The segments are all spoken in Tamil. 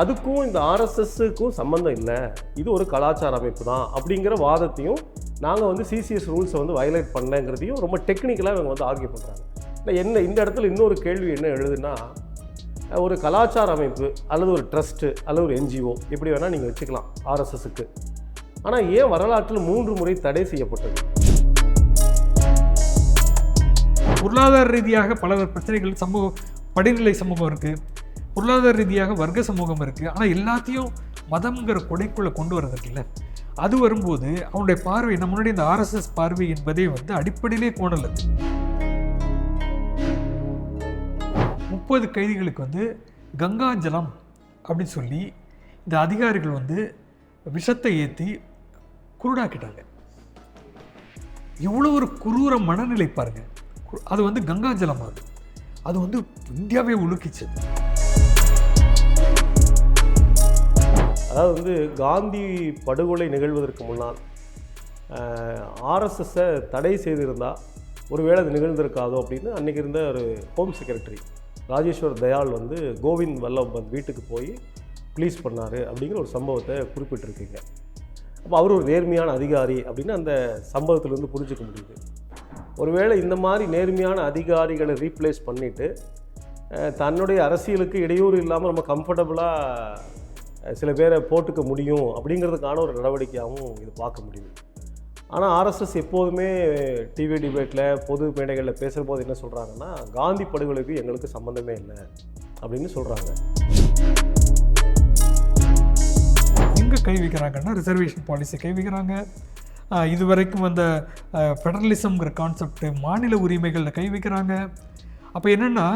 அதுக்கும் இந்த ஆர்எஸ்எஸ்ஸுக்கும் சம்மந்தம் இல்லை, இது ஒரு கலாச்சார அமைப்பு தான் அப்படிங்கிற வாதத்தையும் நாங்கள் வந்து சிசிஎஸ் ரூல்ஸை வந்து வயலேட் பண்ணலங்கிறதையும் ரொம்ப டெக்னிக்கலாக இவங்க வந்து ஆர்கியூ பண்ணுறாங்க. என்ன இந்த இடத்துல இன்னொரு கேள்வி என்ன எழுதுன்னா, ஒரு கலாச்சார அமைப்பு அல்லது ஒரு ட்ரஸ்ட்டு அல்லது ஒரு என்ஜிஓ எப்படி வேணால் நீங்கள் வச்சுக்கலாம் ஆர்எஸ்எஸ்ஸுக்கு. ஆனால் ஏன் வரலாற்றில் 3 முறை தடை செய்யப்பட்டது? பொருளாதார ரீதியாக பல பிரச்சனைகள், படிநிலை சமூகம் இருக்குது, பொருளாதார ரீதியாக வர்க்க சமூகம் இருக்குது. ஆனால் எல்லாத்தையும் மதம்ங்கிற கொடைக்குள்ளே கொண்டு வரதுக்குல்ல, அது வரும்போது அவனுடைய பார்வை நம்ம முன்னாடி இந்த ஆர்எஸ்எஸ் பார்வை என்பதே வந்து அடிப்படையிலே கோணல். 30 கைதிகளுக்கு வந்து கங்காஜலம் அப்படின்னு சொல்லி இந்த அதிகாரிகள் வந்து விஷத்தை ஏற்றி குருடாக்கிட்டாங்க. இவ்வளோ ஒரு குரூர மனநிலை பாருங்க. அது வந்து கங்காஜலம், அது வந்து இந்தியாவே உலுக்கிச்சு. அதாவது வந்து காந்தி படுகொலை நிகழ்வதற்கு முன்னால் ஆர்எஸ்எஸ்ஸை தடை செய்திருந்தால் ஒருவேளை அது நிகழ்ந்திருக்காதோ அப்படின்னு அன்றைக்கி இருந்த ஒரு ஹோம் செக்ரட்டரி ராஜேஸ்வர் தயாள் வந்து கோவிந்த் வல்லப் பந்த் வீட்டுக்கு போய் ப்ளீஸ் பண்ணார் அப்படிங்கிற ஒரு சம்பவத்தை குறிப்பிட்டிருக்கீங்க. அப்போ அவர் ஒரு நேர்மையான அதிகாரி அப்படின்னு அந்த சம்பவத்திலேருந்து புரிஞ்சுக்க முடியுது. ஒருவேளை இந்த மாதிரி நேர்மையான அதிகாரிகளை ரீப்ளேஸ் பண்ணிவிட்டு தன்னுடைய அரசியலுக்கு இடையூறு இல்லாமல் ரொம்ப கம்ஃபர்டபுளாக சில பேரை போட்டுக்க முடியும் அப்படிங்கிறதுக்கான ஒரு நடவடிக்கையாகவும் இது பார்க்க முடியுது. ஆனால் ஆர்எஸ்எஸ் எப்போதுமே டிவி டிபேட்டில் பொது மேடைகளில் பேசுகிற போது என்ன சொல்கிறாங்கன்னா, காந்தி படுகொலைக்கு எங்களுக்கு சம்மந்தமே இல்லை அப்படின்னு சொல்கிறாங்க. எங்கே கை வைக்கிறாங்கன்னா ரிசர்வேஷன் பாலிசி கை வைக்கிறாங்க. இது வரைக்கும் அந்த ஃபெடரலிசம்ங்கிற கான்செப்ட், மாநில உரிமைகளில் கை வைக்கிறாங்க. அப்போ என்னென்னா,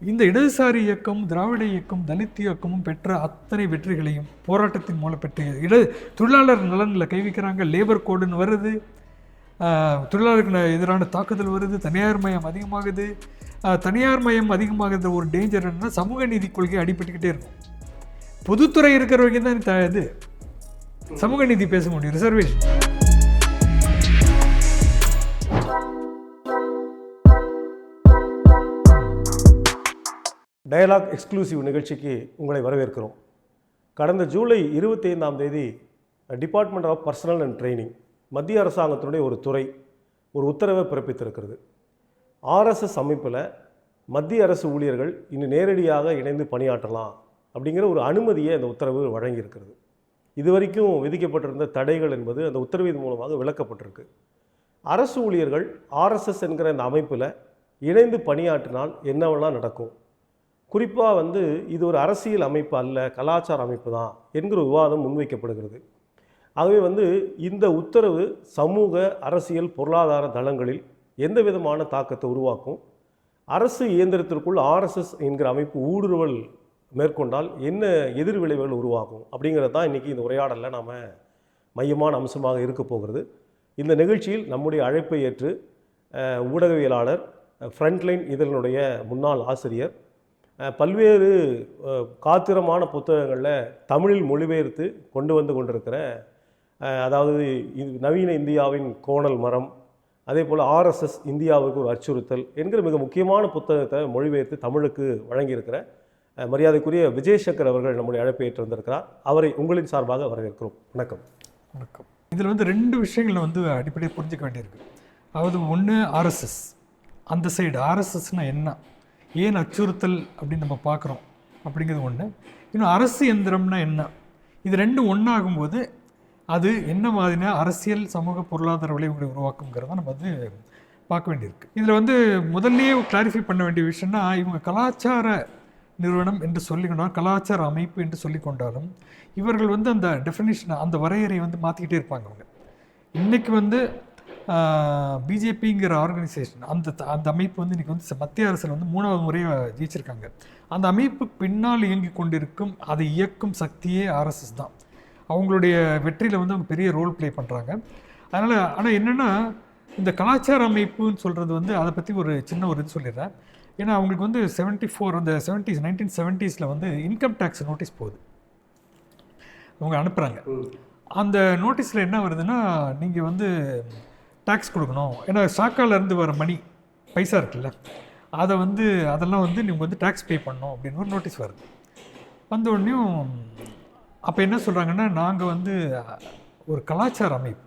இந்த இடதுசாரி இயக்கம், திராவிட இயக்கம், தலித் இயக்கமும் பெற்ற அத்தனை வெற்றிகளையும் போராட்டத்தின் மூலம் பெற்ற தொழிலாளர் நலனில் கை வைக்கிறாங்க. லேபர் கோடுன்னு வருது, தொழிலாளருக்கு எதிரான தாக்குதல் வருது, தனியார் மயம் அதிகமாகுது. தனியார் மயம் அதிகமாகுது ஒரு டேஞ்சர் என்னன்னா, சமூக நீதி கொள்கை அடிபட்டுக்கிட்டே இருக்கும். பொதுத்துறை இருக்கிறவங்க தான் இது சமூக நீதி பேச முடியும். ரிசர்வேஷன் டயலாக் எக்ஸ்க்ளூசிவ் நிகழ்ச்சிக்கு உங்களை வரவேற்கிறோம். கடந்த ஜூலை 25ஆம் தேதி department of personnel and training, மத்திய அரசாங்கத்தினுடைய ஒரு துறை ஒரு உத்தரவை பிறப்பித்திருக்கிறது. ஆர்எஸ்எஸ் அமைப்பில் மத்திய அரசு ஊழியர்கள் இன்னும் நேரடியாக இணைந்து பணியாற்றலாம் அப்படிங்கிற ஒரு அனுமதியை அந்த உத்தரவு வழங்கியிருக்கிறது. இதுவரைக்கும் விதிக்கப்பட்டிருந்த தடைகள் என்பது அந்த உத்தரவின் மூலமாக விளக்கப்பட்டிருக்கு. அரசு ஊழியர்கள் ஆர்எஸ்எஸ் என்கிற அந்த அமைப்பில் இணைந்து பணியாற்றினால் என்னவெல்லாம் நடக்கும், குறிப்பாக வந்து இது ஒரு அரசியல் அமைப்பு அல்ல, கலாச்சார அமைப்பு தான் என்கிற விவாதம் முன்வைக்கப்படுகிறது. ஆகவே வந்து இந்த உத்தரவு சமூக, அரசியல், பொருளாதார தளங்களில் எந்த விதமான தாக்கத்தை உருவாக்கும், அரசு இயந்திரத்திற்குள் ஆர்எஸ்எஸ் என்கிற அமைப்பு ஊடுருவல் மேற்கொண்டால் என்ன எதிர்விளைவுகள் உருவாகும் அப்படிங்கிறது தான் இன்றைக்கி இந்த உரையாடலில் நாம் மையமான அம்சமாக இருக்க போகிறது. இந்த நிகழ்ச்சியில் நம்முடைய அழைப்பை ஏற்று ஊடகவியலாளர், ஃப்ரண்ட்லைன் இதழினுடைய முன்னாள் ஆசிரியர், பல்வேறு காத்திரமான புத்தகங்களில் தமிழில் மொழிபெயர்த்து கொண்டு வந்து கொண்டிருக்கிற, அதாவது நவீன இந்தியாவின் கோணல் மரம், அதே போல் ஆர்எஸ்எஸ் இந்தியாவுக்கு ஒரு அச்சுறுத்தல் என்கிற மிக முக்கியமான புத்தகத்தை மொழிபெயர்த்து தமிழுக்கு வழங்கியிருக்கிற மரியாதைக்குரிய விஜயசங்கர் அவர்கள் நம்முடைய அழைப்பை ஏற்று வந்திருக்கிறார். அவரை உங்களின் சார்பாக வரவேற்கிறோம். வணக்கம். வணக்கம். இதில் வந்து 2 விஷயங்களை வந்து அடிப்படையாக புரிஞ்சிக்க வேண்டியிருக்கு. அதாவது ஒன்று ஆர்எஸ்எஸ், அந்த சைடு ஆர்எஸ்எஸ்னால் என்ன, ஏன் அச்சுறுத்தல் அப்படின்னு நம்ம பார்க்குறோம் அப்படிங்கிறது ஒன்று. இன்னும் அரசு எந்திரம்னா என்ன, இது 2 ஒன்றாகும்போது அது என்ன மாதிரினா அரசியல், சமூக, பொருளாதார விளைவுகளை உருவாக்குங்கிறத நம்ம வந்து பார்க்க வேண்டியிருக்கு. இதில் வந்து முதல்லையே கிளாரிஃபை பண்ண வேண்டிய விஷயம்னா, இவங்க கலாச்சார நிறுவனம் என்று சொல்லிக்கொண்டாலும், கலாச்சார அமைப்பு என்று சொல்லிக்கொண்டாலும், இவர்கள் வந்து அந்த டெஃபினிஷனை, அந்த வரையறையை வந்து மாற்றிக்கிட்டே இருப்பாங்க. அவங்க இன்றைக்கி வந்து பிஜேபிங்கிற ஆர்கனைசேஷன், அந்த அமைப்பு வந்து இன்றைக்கி வந்து மத்திய அரசில் வந்து 3வது முறையாக ஜெயிச்சிருக்காங்க. அந்த அமைப்பு பின்னால் இயங்கி கொண்டிருக்கும், அதை இயக்கும் சக்தியே ஆர்எஸ்எஸ் தான். அவங்களுடைய வெற்றியில் வந்து அவங்க பெரிய ரோல் ப்ளே பண்ணுறாங்க. அதனால் ஆனால் என்னென்னா, இந்த கலாச்சார அமைப்புன்னு சொல்கிறது வந்து அதை பற்றி ஒரு சின்ன ஒரு இது சொல்லிடுறேன். ஏன்னா அவங்களுக்கு வந்து 74 அந்த 1970s வந்து இன்கம் டேக்ஸ் நோட்டீஸ் போகுது, அவங்க அனுப்புகிறாங்க. அந்த நோட்டீஸில் என்ன வருதுன்னா, நீங்கள் வந்து டேக்ஸ் கொடுக்கணும், ஏன்னா சாக்காலேருந்து வர மணி பைசா இருக்குல்ல, அதை வந்து அதெல்லாம் வந்து நீங்கள் வந்து டேக்ஸ் பே பண்ணணும் அப்படின்னு ஒரு நோட்டீஸ் வருது. வந்தோடனையும் அப்போ என்ன சொல்கிறாங்கன்னா, நாங்கள் வந்து ஒரு கலாச்சார அமைப்பு,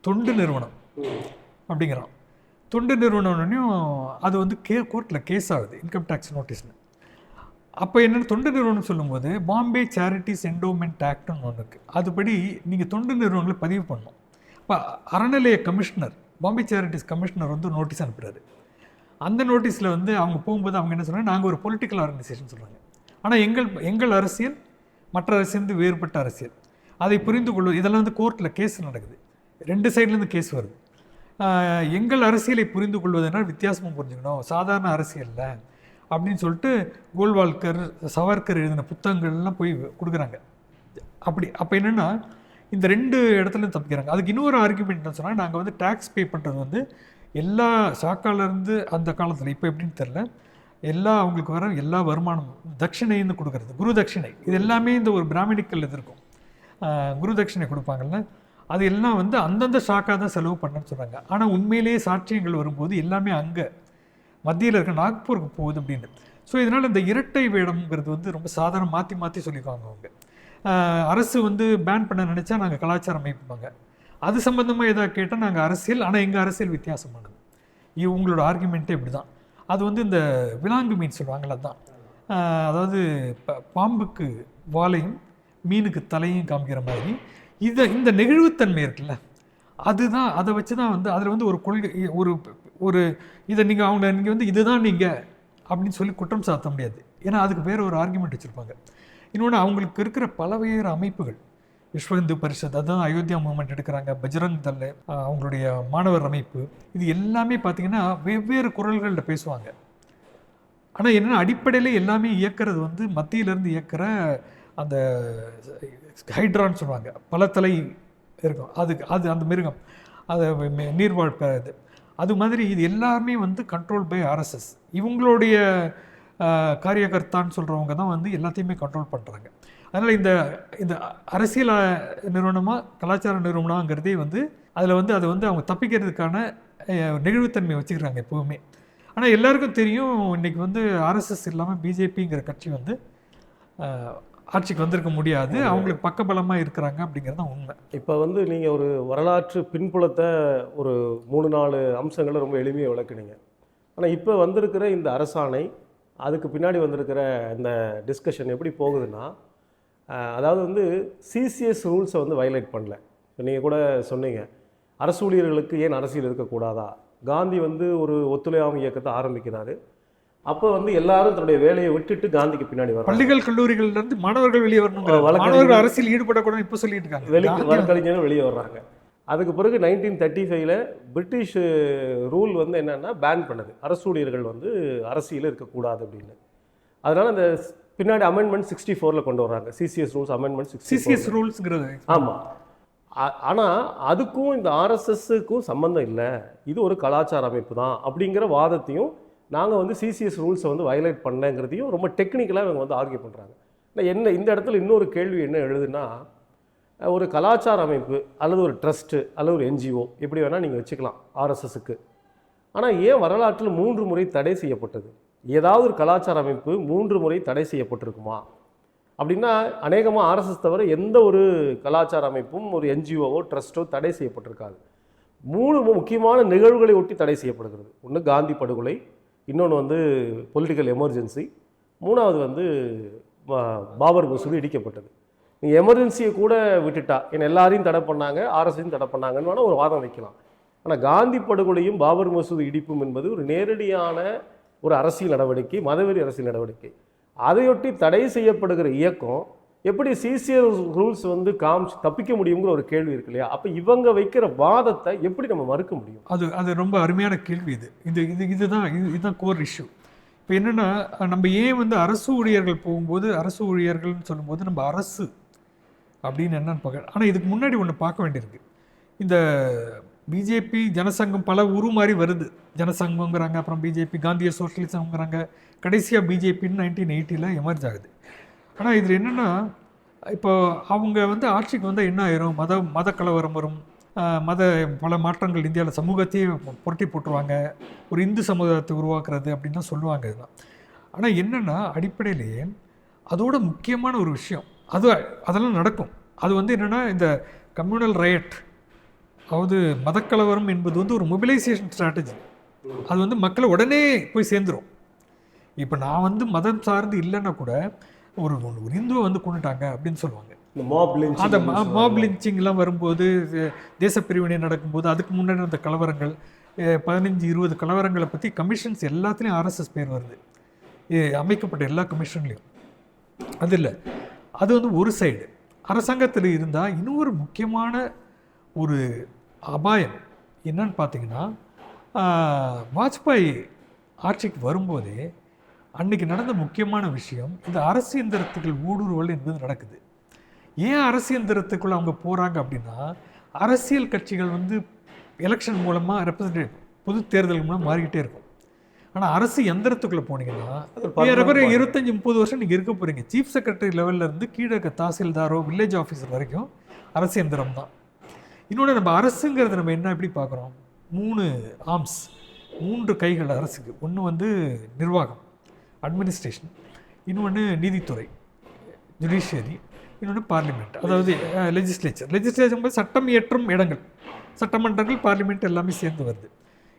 தொண்டு நிறுவனம் அப்படிங்கிறோம். தொண்டு நிறுவனம்னையும் அது வந்து கோர்ட்டில் கேஸ் ஆகுது, இன்கம் டேக்ஸ் நோட்டீஸ்னு. அப்போ என்னென்னு தொண்டு நிறுவனம் சொல்லும்போது பாம்பே சேரிட்டிஸ் என்டோமெண்ட் ஆக்ட்னு ஒன்று இருக்குது. அதுபடி நீங்கள் தொண்டு நிறுவனங்களை பதிவு பண்ணணும். இப்போ அறநிலைய கமிஷனர், பாம்பே சேரிட்டிஸ் கமிஷனர் வந்து நோட்டீஸ் அனுப்புகிறாரு. அந்த நோட்டீஸில் வந்து அவங்க போகும்போது அவங்க என்ன சொல்கிறாங்க, நாங்கள் ஒரு பொலிட்டிக்கல் ஆர்கனைசேஷன் சொல்கிறாங்க. ஆனால் எங்கள் அரசியல் மற்ற அரசியல் வேறுபட்ட அரசியல், அதை புரிந்து கொள்வது. இதெல்லாம் வந்து கோர்ட்டில் கேஸ் நடக்குது, 2 சைட்லேருந்து கேஸ் வருது. எங்கள் அரசியலை புரிந்து கொள்வதனால் வித்தியாசமாக புரிஞ்சுக்கணும், சாதாரண அரசியலில் அப்படின்னு சொல்லிட்டு கோல்வால்கர், சவர்கர் எழுதின புத்தகங்கள்லாம் போய் கொடுக்குறாங்க. அப்போ என்னென்னா இந்த 2 இடத்துலையும் தப்பிக்கிறாங்க. அதுக்கு இன்னொரு ஆர்குமெண்ட் என்ன சொன்னால், நாங்கள் வந்து டேக்ஸ் பே பண்ணுறது வந்து எல்லா சாக்காலேருந்து அந்த காலத்தில், இப்போ எப்படின்னு தெரில, அவங்களுக்கு வர எல்லா வருமானமும் தட்சிணைன்னு கொடுக்குறது, குரு தட்சிணை, இது எல்லாமே இந்த ஒரு பிராமணிக்கல் இது இருக்கும், குரு தட்சிணை கொடுப்பாங்கல்ல, அது எல்லாம் வந்து அந்தந்த ஷாக்காக தான் செலவு பண்ணேன்னு சொல்கிறாங்க. ஆனால் உண்மையிலேயே சாட்சியங்கள் வரும்போது எல்லாமே அங்கே மத்தியில் இருக்க நாக்பூருக்கு போகுது அப்படின்னு. ஸோ இதனால் இந்த இரட்டை வேடம்ங்கிறது வந்து ரொம்ப சாதாரண மாற்றி சொல்லிக்குவாங்க அவங்க. அரசு வந்து பேன் பண்ண நினச்சா நாங்கள் கலாச்சாரம் அமைப்புப்பாங்க, அது சம்மந்தமாக எதாவது கேட்டால் நாங்கள் அரசியல், ஆனால் எங்கள் அரசியல் வித்தியாசமானது. உங்களோட ஆர்குமெண்ட்டே இப்படி தான். அது வந்து இந்த விலாங்கு மீன் சொல்லுவாங்கள்ல, அதுதான். அதாவது பாம்புக்கு வாலையும் மீனுக்கு தலையும் காமிக்கிற மாதிரி இந்த நெகிழ்வுத்தன்மை இருக்குல்ல, அதுதான். அதை வச்சு தான் வந்து அதில் வந்து ஒரு கொள்கை, ஒரு இதை நீங்கள் வந்து இதுதான் நீங்கள் அப்படின்னு சொல்லி குற்றம் சாத்த முடியாது. ஏன்னா அதுக்கு வேறு ஒரு ஆர்குமெண்ட் வச்சுருப்பாங்க. இன்னொன்று, அவங்களுக்கு இருக்கிற பல்வேறு அமைப்புகள், விஸ்வ இந்து பரிஷத், அதுதான் அயோத்தியா மூவ்மெண்ட் எடுக்கிறாங்க, பஜ்ரங் தள், அவங்களுடைய மாணவர் அமைப்பு, இது எல்லாமே பார்த்திங்கன்னா வெவ்வேறு குரல்களில் பேசுவாங்க. ஆனால் என்னென்னா அடிப்படையில் எல்லாமே இயக்கிறது வந்து மத்தியிலேருந்து இயக்கிற அந்த ஹைட்ரான்னு சொல்லுவாங்க, பல தலை இருக்கும், அது அந்த மிருகம், அது நீர்வாழ்க்க இது, அது மாதிரி இது எல்லாமே வந்து கண்ட்ரோல் பை ஆர்எஸ்எஸ். இவங்களுடைய காரியகர்த்தான்னு சொல்கிறவங்க தான் வந்து எல்லாத்தையுமே கண்ட்ரோல் பண்ணுறாங்க. அதனால் இந்த அரசியல் நிறுவனமாக கலாச்சார நிறுவனங்கிறதே வந்து அதில் வந்து அதை வந்து அவங்க தப்பிக்கிறதுக்கான நெகிழ்வுத்தன்மையை வச்சுக்கிறாங்க எப்போவுமே. ஆனால் எல்லாருக்கும் தெரியும், இன்றைக்கி வந்து ஆர்எஸ்எஸ் இல்லாமல் பிஜேபிங்கிற கட்சி வந்து ஆட்சிக்கு வந்திருக்க முடியாது, அவங்களுக்கு பக்கபலமாக இருக்கிறாங்க அப்படிங்கிறது தான் உண்மை. இப்போ வந்து நீங்கள் ஒரு வரலாற்று பின்புலத்தை ஒரு 3-4 அம்சங்களை ரொம்ப எளிமையாக விளக்குனீங்க. ஆனால் இப்போ வந்திருக்கிற இந்த அரசாணை, அதுக்கு பின்னாடி வந்திருக்கிற இந்த டிஸ்கஷன் எப்படி போகுதுன்னா, அதாவது வந்து சிசிஎஸ் ரூல்ஸை வந்து வயலேட் பண்ணல. இப்போ நீங்கள் கூட சொன்னீங்க, அரசு ஊழியர்களுக்கு ஏன் அரசியல் இருக்கக்கூடாதா, காந்தி வந்து ஒரு ஒத்துழையாமை இயக்கத்தை ஆரம்பிக்கிறாரு, அப்போ வந்து எல்லாரும் தன்னுடைய வேலையை விட்டுட்டு காந்திக்கு பின்னாடி வர, பள்ளிகள் கல்லூரிகள்லேருந்து மாணவர்கள் வெளியே வரணும், மாணவர்கள் அரசியல் ஈடுபடக்கூடாது இப்போ சொல்லிட்டு இருக்காங்க, வழக்கறிஞரும் வெளியே வர்றாங்க. அதுக்கு பிறகு 1935 பிரிட்டிஷ் ரூல் வந்து என்னென்னா பேன் பண்ணுது, அரசு ஊழியர்கள் வந்து அரசியல் இருக்கக்கூடாது அப்படின்னு. அதனால் அந்த பின்னாடி அமெண்ட்மெண்ட் 64 கொண்டு வர்றாங்க, சிசிஎஸ் ரூல்ஸ் அமெண்ட்மெண்ட் 64. சிசிஎஸ் ரூல்ஸுங்கிறது ஆமாம். ஆனால் அதுக்கும் இந்த ஆர்எஸ்எஸ்ஸுக்கும் சம்மந்தம் இல்லை, இது ஒரு கலாச்சார அமைப்பு தான் அப்படிங்கிற வாதத்தையும் நாங்கள் வந்து சிசிஎஸ் ரூல்ஸை வந்து வயலேட் பண்ணலங்கிறதையும் ரொம்ப டெக்னிக்கலாக இவங்க வந்து ஆர்கியூ பண்ணுறாங்க. என்ன இந்த இடத்துல இன்னொரு கேள்வி என்ன எழுதுனா, ஒரு கலாச்சார அமைப்பு அல்லது ஒரு ட்ரஸ்ட்டு அல்லது ஒரு என்ஜிஓ எப்படி வேணால் நீங்கள் வச்சுக்கலாம் ஆர்எஸ்எஸ்க்கு. ஆனால் ஏன் வரலாற்றில் 3 முறை தடை செய்யப்பட்டது? ஏதாவது ஒரு கலாச்சார அமைப்பு 3 முறை தடை செய்யப்பட்டிருக்குமா அப்படின்னா, அநேகமாக ஆர்எஸ்எஸ் தவிர எந்த ஒரு கலாச்சார அமைப்பும் ஒரு என்ஜிஓவோ ட்ரஸ்ட்டோ தடை செய்யப்பட்டிருக்காது. 3 முக்கியமான நிகழ்வுகளை ஒட்டி தடை செய்யப்படுகிறது. ஒன்று காந்தி படுகொலை, இன்னொன்று வந்து பொலிட்டிக்கல் எமர்ஜென்சி, 3வது வந்து பாபர் மசூதி இடிக்கப்பட்டது. நீங்கள் எமர்ஜென்சியை கூட விட்டுட்டா, ஏன்னா எல்லாரையும் தடை பண்ணாங்க, ஆர்எஸ்ஐயும் தடை பண்ணாங்கன்னு வேணால் ஒரு வாதம் வைக்கலாம். ஆனால் காந்தி படுகொலையும் பாபர் மசூதி இடிப்பும் என்பது ஒரு நேரடியான ஒரு அரசியல் நடவடிக்கை, மதவெறி அரசியல் நடவடிக்கை. அதையொட்டி தடை செய்யப்படுகிற இயக்கம் எப்படி சிசிஎஸ் ரூல்ஸ் வந்து தப்பிக்க முடியுங்கிற ஒரு கேள்வி இருக்கு இல்லையா? அப்போ இவங்க வைக்கிற வாதத்தை எப்படி நம்ம மறுக்க முடியும்? அது ரொம்ப அருமையான கேள்வி. இதுதான் கோர் இஷ்யூ. இப்போ என்னென்னா, நம்ம ஏன் வந்து அரசு ஊழியர்கள் போகும்போது அரசு ஊழியர்கள்னு சொல்லும்போது நம்ம அரசு அப்படின்னு என்னன்னு பார்க்க, ஆனால் இதுக்கு முன்னாடி ஒன்று பார்க்க வேண்டியிருக்கு. இந்த பிஜேபி ஜனசங்கம் பல மாதிரி வருது, ஜனசங்கங்கிறாங்க, அப்புறம் பிஜேபி காந்திய சோஷலிசம்ங்கிறாங்க, கடைசியாக பிஜேபின்னு 1980 எமர்ஜ் ஆகுது. ஆனால் இதில் என்னென்னா, இப்போ அவங்க வந்து ஆட்சிக்கு வந்தால் என்ன ஆயிரும், மத கலவரம் வரும், பல மாற்றங்கள் இந்தியாவில் சமூகத்தையே புரட்டி போட்டுருவாங்க, ஒரு இந்து சமுதாயத்தை உருவாக்குறது அப்படின்னு தான் சொல்லுவாங்க. இதுதான். ஆனால் என்னென்னா, அடிப்படையிலேயே அதோட முக்கியமான ஒரு விஷயம் அதெல்லாம் நடக்கும். அது வந்து என்னென்னா இந்த கம்யூனல் ரைட், அதாவது மதக்கலவரம் என்பது வந்து ஒரு மொபிலைசேஷன் ஸ்ட்ராட்டஜி. அது வந்து மக்களை உடனே போய் சேர்ந்துடும். இப்போ நான் வந்து மதம் சார்ந்து இல்லைன்னா கூட ஒரு இந்துவை வந்து கொண்டுட்டாங்க அப்படின்னு சொல்லுவாங்க. அந்த மாப் லிஞ்சிங்லாம் வரும்போது, தேசப்பிரிவினை நடக்கும்போது, அதுக்கு முன்னாடி அந்த கலவரங்கள் 15-20 கலவரங்களை பற்றி கமிஷன்ஸ் எல்லாத்துலேயும் ஆர்எஸ்எஸ் பேர் வருது, அமைக்கப்பட்ட எல்லா கமிஷன்லேயும். அது இல்லை, அது வந்து ஒரு சைடு. அரசாங்கத்தில் இருந்தால் இன்னொரு முக்கியமான ஒரு அபாயம் என்னன்னு பார்த்தீங்கன்னா, வாஜ்பாய் ஆட்சிக்கு வரும்போதே அன்றைக்கி நடந்த முக்கியமான விஷயம் இந்த அரசு இயந்திரத்துகள் ஊடுருவல் என்பது நடக்குது. ஏன் அரசு இயந்திரத்துக்குள்ளே அவங்க போகிறாங்க அப்படின்னா, அரசியல் கட்சிகள் வந்து எலெக்ஷன் மூலமாக ரெப்ரசன்டேட்டிவ் பொது தேர்தல் மூலம் மாறிக்கிட்டே இருக்கும். ஆனால் அரசு எந்திரத்துக்குள்ளே போனீங்கன்னா ஏறக்குறைய 25-30 வருஷம் நீங்கள் இருக்க போகிறீங்க. சீஃப் செக்ரட்டரி லெவல்லேருந்து கீழே இருக்க தாசில்தாரோ வில்லேஜ் ஆஃபீஸர் வரைக்கும் அரசு எந்திரம் தான். இன்னொன்று, நம்ம அரசுங்கிறது நம்ம என்ன எப்படி பார்க்குறோம்? 3 ஆர்ம்ஸ், 3 கைகள் அரசுக்கு. ஒன்று வந்து நிர்வாகம், அட்மினிஸ்ட்ரேஷன், இன்னொன்று நீதித்துறை, ஜுடிஷியரி, இன்னொன்று பார்லிமெண்ட், அதாவது லெஜிஸ்லேச்சர் போது சட்டம் இயற்றும் இடங்கள், சட்டமன்றங்கள், பார்லிமெண்ட் எல்லாமே சேர்ந்து வருது.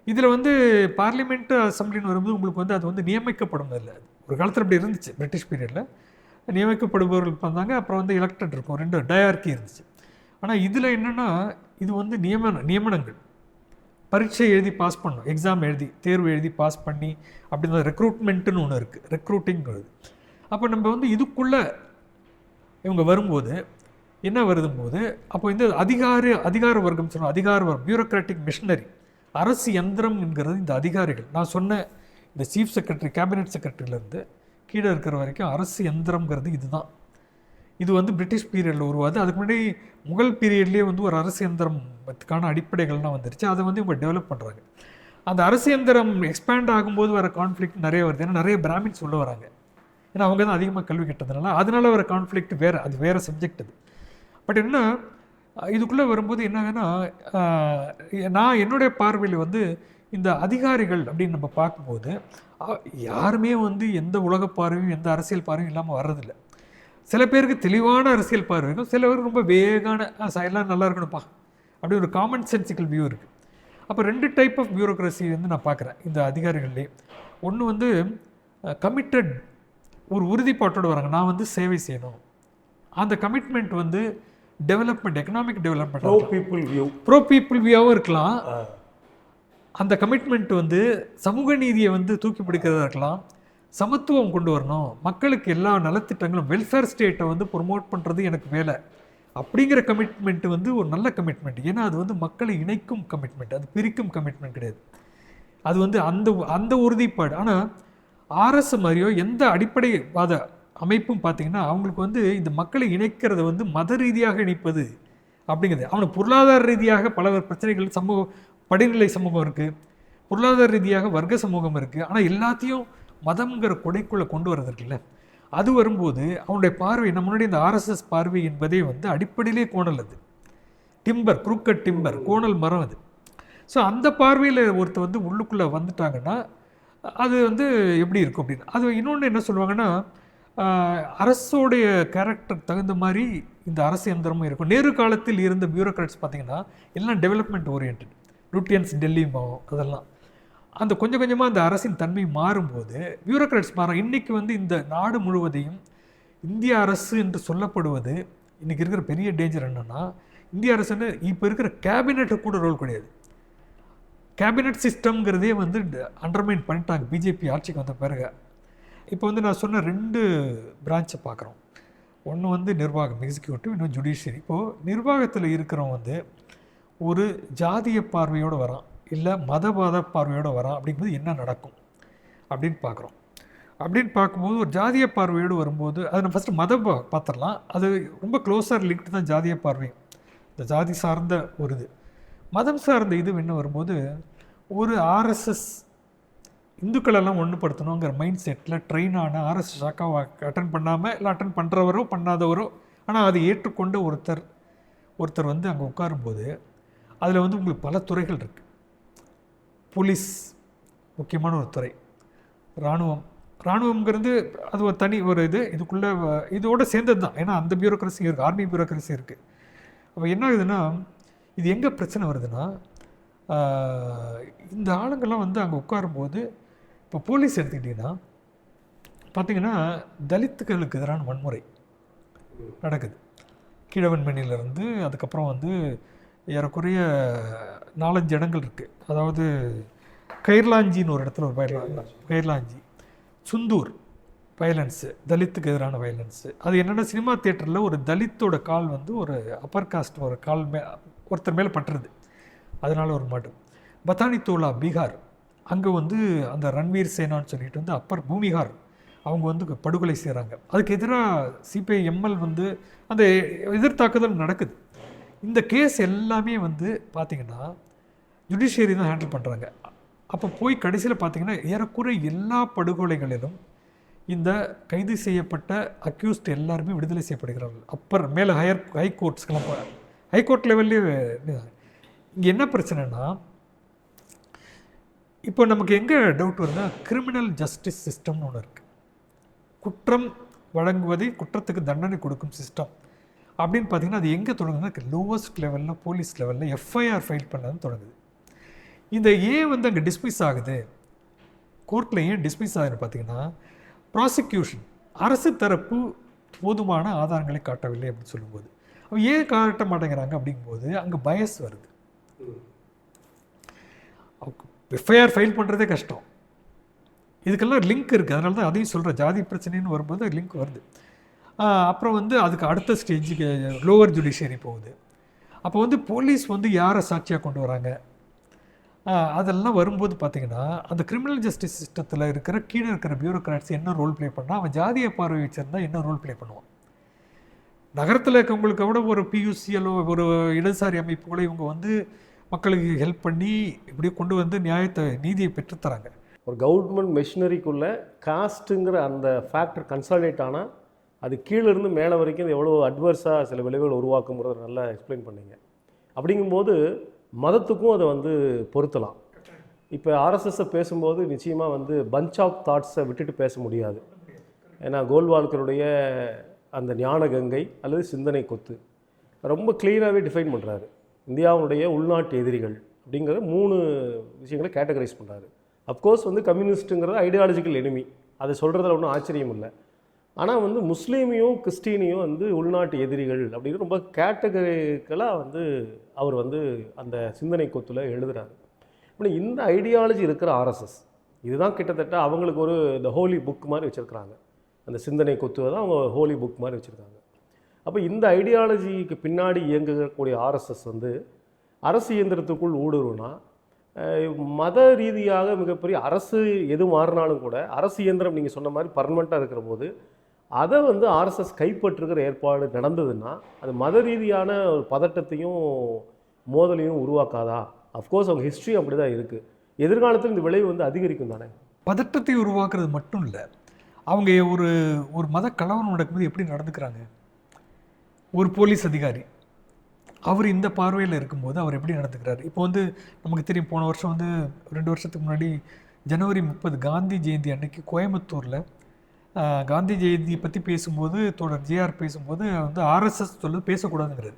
இதில் வந்து பார்லிமெண்ட் அசம்பிளின்னு வரும்போது உங்களுக்கு வந்து அது வந்து நியமிக்கப்படும் இல்லை. ஒரு காலத்தில் அப்படி இருந்துச்சு, பிரிட்டிஷ் பீரியடில் நியமிக்கப்படுபவர்கள் வந்தாங்க. அப்புறம் வந்து எலெக்டட் இருக்கும், 2 டயார்கி இருந்துச்சு. ஆனால் இதில் என்னென்னா, இது வந்து நியமனங்கள், பரீட்சை எழுதி பாஸ் பண்ணணும், எக்ஸாம் எழுதி தேர்வு எழுதி பாஸ் பண்ணி அப்படின்ற ரெக்ரூட்மெண்ட்டுன்னு ஒன்று இருக்குது, ரெக்ரூட்டிங்கிறது. அப்போ நம்ம வந்து இதுக்குள்ளே இவங்க வரும்போது என்ன வருதும்போது, அப்போ இந்த அதிகார வர்க்கம் சொல்லணும், அதிகார வர்க்கம், பியூரோக்ராட்டிக் மிஷினரி, அரசு யந்திரம் என்கிறது இந்த அதிகாரிகள். நான் சொன்ன இந்த சீஃப் செக்ரட்டரி, கேபினெட் செக்ரட்டரியிலேருந்து கீழே இருக்கிற வரைக்கும் அரசு யந்திரம்ங்கிறது இதுதான். இது வந்து பிரிட்டிஷ் பீரியடில் உருவாது. அதுக்கு முன்னாடி முகல் பீரியட்லேயே வந்து ஒரு அரசு யந்திரத்துக்கான அடிப்படைகள்லாம் வந்துருச்சு. அதை வந்து இவங்க டெவலப் பண்ணுறாங்க. அந்த அரசு யந்திரம் எக்ஸ்பேண்ட் ஆகும்போது வர கான்ஃப்ளிக்ட் நிறைய வருது. ஏன்னா நிறைய பிராமின்ஸ் உள்ள வராங்க, ஏன்னா அவங்க தான் அதிகமாக கல்வி கட்டதுனால. அதனால வர கான்ஃப்ளிக்ட் வேறு, அது வேறு சப்ஜெக்ட் அது. பட் என்ன, இதுக்குள்ளே வரும்போது என்னன்னா, நான் என்னுடைய பார்வையில் வந்து இந்த அதிகாரிகள் அப்படின்னு நம்ம பார்க்கும்போது யாருமே வந்து எந்த உலக பார்வையும் எந்த அரசியல் பார்வையும் இல்லாமல் வர்றதில்லை. சில பேருக்கு தெளிவான அரசியல் பார்வை இருக்கும், சில பேருக்கு ரொம்ப வேகான எல்லாம் நல்லா இருக்கணும்ப்பா அப்படி ஒரு காமன் சென்சிக்கல் வியூ இருக்குது. அப்போ 2 டைப் ஆஃப் பியூரோக்ரஸி வந்து நான் பார்க்குறேன் இந்த அதிகாரிகள்லேயே. ஒன்று வந்து கமிட்டட், ஒரு உறுதிப்பாட்டோடு வராங்க, நான் வந்து சேவை செய்யணும். அந்த கமிட்மெண்ட் வந்து development, economic development, pro people வியூவாகவும் இருக்கலாம். அந்த கமிட்மெண்ட் வந்து சமூக நீதியை வந்து தூக்கி பிடிக்கிறதா இருக்கலாம், சமத்துவம் கொண்டு வரணும், மக்களுக்கு எல்லா நலத்திட்டங்களும், வெல்ஃபேர் ஸ்டேட்டை வந்து ப்ரொமோட் பண்ணுறது எனக்கு வேலை அப்படிங்கிற கமிட்மெண்ட் வந்து ஒரு நல்ல கமிட்மெண்ட். ஏன்னா அது வந்து மக்களை இணைக்கும் கமிட்மெண்ட், அது பிரிக்கும் கமிட்மெண்ட் கிடையாது. அது வந்து அந்த உறுதிப்பாடு. ஆனால் ஆர்எஸ் மாதிரியோ எந்த அடிப்படைவாத அமைப்பும் பார்த்திங்கன்னா அவங்களுக்கு வந்து இந்த மக்களை இணைக்கிறத வந்து மத ரீதியாக இணைப்பது அப்படிங்கிறது. அவனுக்கு பொருளாதார ரீதியாக பல பிரச்சனைகள், சமூக படிநிலை சமூகம் இருக்குது, பொருளாதார ரீதியாக வர்க்க சமூகம் இருக்குது. ஆனால் எல்லாத்தையும் மதம்ங்கிற கொடைக்குள்ளே கொண்டு வரதுக்குல்ல, அது வரும்போது அவனுடைய பார்வை, நம்ம முன்னாடி இந்த ஆர்எஸ்எஸ் பார்வை என்பதே வந்து அடிப்படையிலே கோணல், அது டிம்பர், குரூக்கட் டிம்பர், கோணல் மரம் அது. ஸோ அந்த பார்வையில் ஒருத்தர் வந்து உள்ளுக்குள்ளே வந்துட்டாங்கன்னா அது வந்து எப்படி இருக்கும் அப்படின்னு. அது இன்னொன்று என்ன சொல்லுவாங்கன்னா, அரசோடைய கேரக்டர் தகுந்த மாதிரி இந்த அரசு எந்திரமும் இருக்கும். நேரு காலத்தில் இருந்த பியூரோக்ராட்ஸ் பார்த்திங்கன்னா எல்லாம் டெவலப்மெண்ட் ஓரியன்ட், லூட்டியன்ஸ், டெல்லி மாவும், அதெல்லாம் அந்த கொஞ்சம் கொஞ்சமாக அந்த அரசின் தன்மை மாறும்போது பியூரோக்ராட்ஸ் மாறும். இன்றைக்கி வந்து இந்த நாடு முழுவதையும் இந்திய அரசு என்று சொல்லப்படுவது இன்றைக்கி இருக்கிற பெரிய டேஞ்சர் என்னென்னா, இந்திய அரசுன்னு இப்போ இருக்கிற கேபினெட்டு கூட ரோல் கிடையாது. கேபினெட் சிஸ்டம்ங்கிறதே வந்து அண்டர்மைன் பண்ணிட்டாங்க பிஜேபி ஆட்சிக்கு வந்த பிறகு. இப்போ வந்து நான் சொன்ன 2 பிரான்ச்சை பார்க்குறோம். ஒன்று வந்து நிர்வாகம், எக்ஸிக்யூட்டிவ், இன்னும் ஜுடிஷியரி. இப்போது நிர்வாகத்தில் இருக்கிறவங்க வந்து ஒரு ஜாதிய பார்வையோடு வரான், இல்லை மதவாத பார்வையோடு வரான் அப்படிங்கும்போது என்ன நடக்கும் அப்படின்னு பார்க்குறோம். அப்படின்னு பார்க்கும்போது ஒரு ஜாதிய பார்வையோடு வரும்போது அதை நம்ம ஃபஸ்ட்டு மதம் பார்த்துடலாம். அது ரொம்ப க்ளோஸாக லிங்க்டு தான் ஜாதிய பார்வை, இந்த ஜாதி சார்ந்த ஒரு இது. மதம் சார்ந்த இது என்ன வரும்போது, ஒரு ஆர்எஸ்எஸ் இந்துக்களெல்லாம் ஒன்றுபடுத்தணுங்கிற மைண்ட் செட்டில் ட்ரெயின் ஆன ஆர்எஸ்எஸ் ஷாக்காவை அட்டன் பண்ணாமல், இல்லை அட்டன் பண்ணுறவரோ பண்ணாதவரோ, ஆனால் அதை ஏற்றுக்கொண்ட ஒருத்தர் வந்து அங்கே உட்காரும்போது அதில் வந்து உங்களுக்கு பல துறைகள் இருக்குது. போலீஸ் முக்கியமான ஒரு துறை, இராணுவம், இராணுவங்கிறது அது ஒரு தனி ஒரு இதுக்குள்ளே இதோட சேர்ந்தது தான். ஏன்னா அந்த பியூரோக்ரஸி இருக்குது, ஆர்மி பியூரோக்ரஸி இருக்குது. அப்போ என்ன ஆகுதுன்னா, இது எங்கே பிரச்சனை வருதுன்னா, இந்த ஆளுங்கள்லாம் வந்து அங்கே உட்காரும்போது, இப்போ போலீஸ் எடுத்துக்கிட்டிங்கன்னா பார்த்திங்கன்னா தலித்துகளுக்கு எதிரான வன்முறை நடக்குது. கீழவன்மணியிலேருந்து அதுக்கப்புறம் வந்து ஏறக்குறைய 4-5 இடங்கள் இருக்குது. அதாவது கைர்லாஞ்சின்னு ஒரு இடத்துல ஒரு கைர்லாஞ்சி, சுந்தூர் வயலன்ஸு, தலித்துக்கு எதிரான வயலன்ஸு. அது என்னென்னா, சினிமா தியேட்டரில் ஒரு தலித்தோட கால் வந்து ஒரு அப்பர் காஸ்ட் ஒரு கால் ஒருத்தர் மேலே பட்டுருது, அதனால் ஒரு மர்டர். பத்தானி தோலா பீகார், அங்கே வந்து அந்த ரன்வீர் சேனான்னு சொல்லிட்டு வந்து அப்பர் பூமிகார் அவங்க வந்து படுகொலை செய்கிறாங்க. அதுக்கு எதிராக சிபிஐ எம்எல் வந்து அந்த எதிர்த்தாக்குதல் நடக்குது. இந்த கேஸ் எல்லாமே வந்து பார்த்திங்கன்னா ஜுடிஷியரி தான் ஹேண்டில் பண்ணுறாங்க. அப்போ போய் கடைசியில் பார்த்திங்கன்னா ஏறக்குறை எல்லா படுகொலைகளிலும் இந்த கைது செய்யப்பட்ட அக்யூஸ்ட் எல்லாருமே விடுதலை செய்யப்படுகிறார்கள். அப்பர் மேலே ஹைகோர்ட்ஸ்க்கெல்லாம் ஹைகோர்ட் லெவல்லே. இங்கே என்ன பிரச்சனைனா, இப்போ நமக்கு எங்கே டவுட் வருதுன்னா, கிரிமினல் ஜஸ்டிஸ் சிஸ்டம்னு ஒன்று இருக்குது. குற்றம் வழங்குவதை குற்றத்துக்கு தண்டனை கொடுக்கும் சிஸ்டம் அப்படின்னு பார்த்திங்கன்னா, அது எங்கே தொடங்குதுன்னா லோவஸ்ட் லெவலில் போலீஸ் லெவலில் எஃப்ஐஆர் ஃபைல் பண்ணதுன்னு தொடங்குது. இந்த ஏன் வந்து அங்கே டிஸ்மிஸ் ஆகுது, கோர்ட்டில் ஏன் டிஸ்மிஸ் ஆகுதுன்னு பார்த்திங்கன்னா, ப்ராசிக்யூஷன் அரசு தரப்பு போதுமான ஆதாரங்களை காட்டவில்லை அப்படின்னு சொல்லும்போது, அவன் ஏன் காட்ட மாட்டேங்கிறாங்க அப்படிங்கும்போது அங்கே பயஸ் வருது. எஃப்ஐஆர் ஃபைல் பண்ணுறதே கஷ்டம். இதுக்கெல்லாம் லிங்க் இருக்குது, அதனால தான் அதையும் சொல்கிறேன். ஜாதி பிரச்சனைன்னு வரும்போது லிங்க் வருது. அப்புறம் வந்து அதுக்கு அடுத்த ஸ்டேஜுக்கு லோவர் ஜுடிஷியரி போகுது. அப்போ வந்து போலீஸ் வந்து யாரை சாட்சியாக கொண்டு வராங்க, அதெல்லாம் வரும்போது பார்த்திங்கன்னா, அந்த கிரிமினல் ஜஸ்டிஸ் சிஸ்டத்தில் இருக்கிற கீழே இருக்கிற பியூரோக்ராட்ஸ் என்ன ரோல் ப்ளே பண்ணால், அவன் ஜாதியை பார்வை வச்சுருந்தா என்ன ரோல் ப்ளே பண்ணுவான். நகரத்தில் இருக்கவங்களுக்கு விட ஒரு பியூசியலோ ஒரு இடதுசாரி அமைப்புகளை இவங்க வந்து மக்களுக்கு ஹெல்ப் பண்ணி இப்படியே கொண்டு வந்து நீதியை பெற்றுத்தராங்க. ஒரு கவர்மெண்ட் மெஷினரிக்குள்ளே காஸ்ட்டுங்கிற அந்த ஃபேக்டர் கன்சாலிடேட் ஆனால் அது கீழேருந்து மேலே வரைக்கும் எவ்வளோ அட்வர்ஸாக சில விளைவுகள் உருவாக்குங்கிறத நல்லா எக்ஸ்பிளைன் பண்ணிங்க. அப்படிங்கும்போது மதத்துக்கும் அதை வந்து பொருத்தலாம். இப்போ ஆர்எஸ்எஸ்ஸை பேசும்போது நிச்சயமாக வந்து பஞ்ச் ஆஃப் தாட்ஸை விட்டுட்டு பேச முடியாது. ஏன்னா கோல்வால்கருடைய அந்த ஞான கங்கை அல்லது சிந்தனை கொத்து ரொம்ப கிளியராகவே டிஃபைன் பண்ணுறாரு. இந்தியாவுடைய உள்நாட்டு எதிரிகள் அப்படிங்கிற 3 விஷயங்களை கேட்டகரைஸ் பண்ணுறாரு. அஃப்கோர்ஸ் வந்து கம்யூனிஸ்ட்டுங்கிறது ஐடியாலஜிக்கல் எனிமி, அதை சொல்கிறதுல ஒன்றும் ஆச்சரியம் இல்லை. ஆனால் வந்து முஸ்லீமையும் கிறிஸ்டினையும் வந்து உள்நாட்டு எதிரிகள் அப்படின்னு ரொம்ப கேட்டகரிக்கலாக வந்து அவர் வந்து அந்த சிந்தனை கொத்தில் எழுதுகிறாரு. இப்போ இந்த ஐடியாலஜி இருக்கிற ஆர்எஸ்எஸ் இதுதான் கிட்டத்தட்ட அவங்களுக்கு ஒரு இந்த ஹோலி புக் மாதிரி வச்சுருக்கிறாங்க. அந்த சிந்தனை கொத்துவை தான் அவங்க ஹோலி புக் மாதிரி வச்சுருக்காங்க. அப்போ இந்த ஐடியாலஜிக்கு பின்னாடி இயங்கக்கூடிய ஆர்எஸ்எஸ் வந்து அரசு இயந்திரத்துக்குள் ஊடுருவுனா, மத ரீதியாக மிகப்பெரிய அரசு எது மாறினாலும் கூட அரசு இயந்திரம் நீங்கள் சொன்ன மாதிரி பர்மனெண்ட்டாக இருக்கிற போது அதை வந்து ஆர்எஸ்எஸ் கைப்பற்றுகிற ஏற்பாடு நடந்ததுன்னா அது மத ரீதியான ஒரு பதட்டத்தையும் மோதலையும் உருவாக்காதா? அஃப்கோர்ஸ் அவங்க ஹிஸ்ட்ரி அப்படி தான் இருக்குது. எதிர்காலத்தில் இந்த விளைவு வந்து அதிகரிக்கும் தானே. பதட்டத்தை உருவாக்குறது மட்டும் இல்லை, அவங்க ஒரு மத கலவரம் நடக்கும்போது எப்படி நடந்துக்கிறாங்க. ஒரு போலீஸ் அதிகாரி அவர் இந்த பார்வையில் இருக்கும்போது அவர் எப்படி நடந்துக்கிறாரு. இப்போ வந்து நமக்கு தெரியும், போன வருஷம் வந்து 2 வருஷத்துக்கு முன்னாடி ஜனவரி 30 காந்தி ஜெயந்தி அன்னைக்கு கோயம்புத்தூரில் காந்தி ஜெயந்தியை பற்றி பேசும்போது தோழர் ஜேஆர் பேசும்போது வந்து ஆர்எஸ்எஸ் சொல்லுது பேசக்கூடாதுங்கிறது.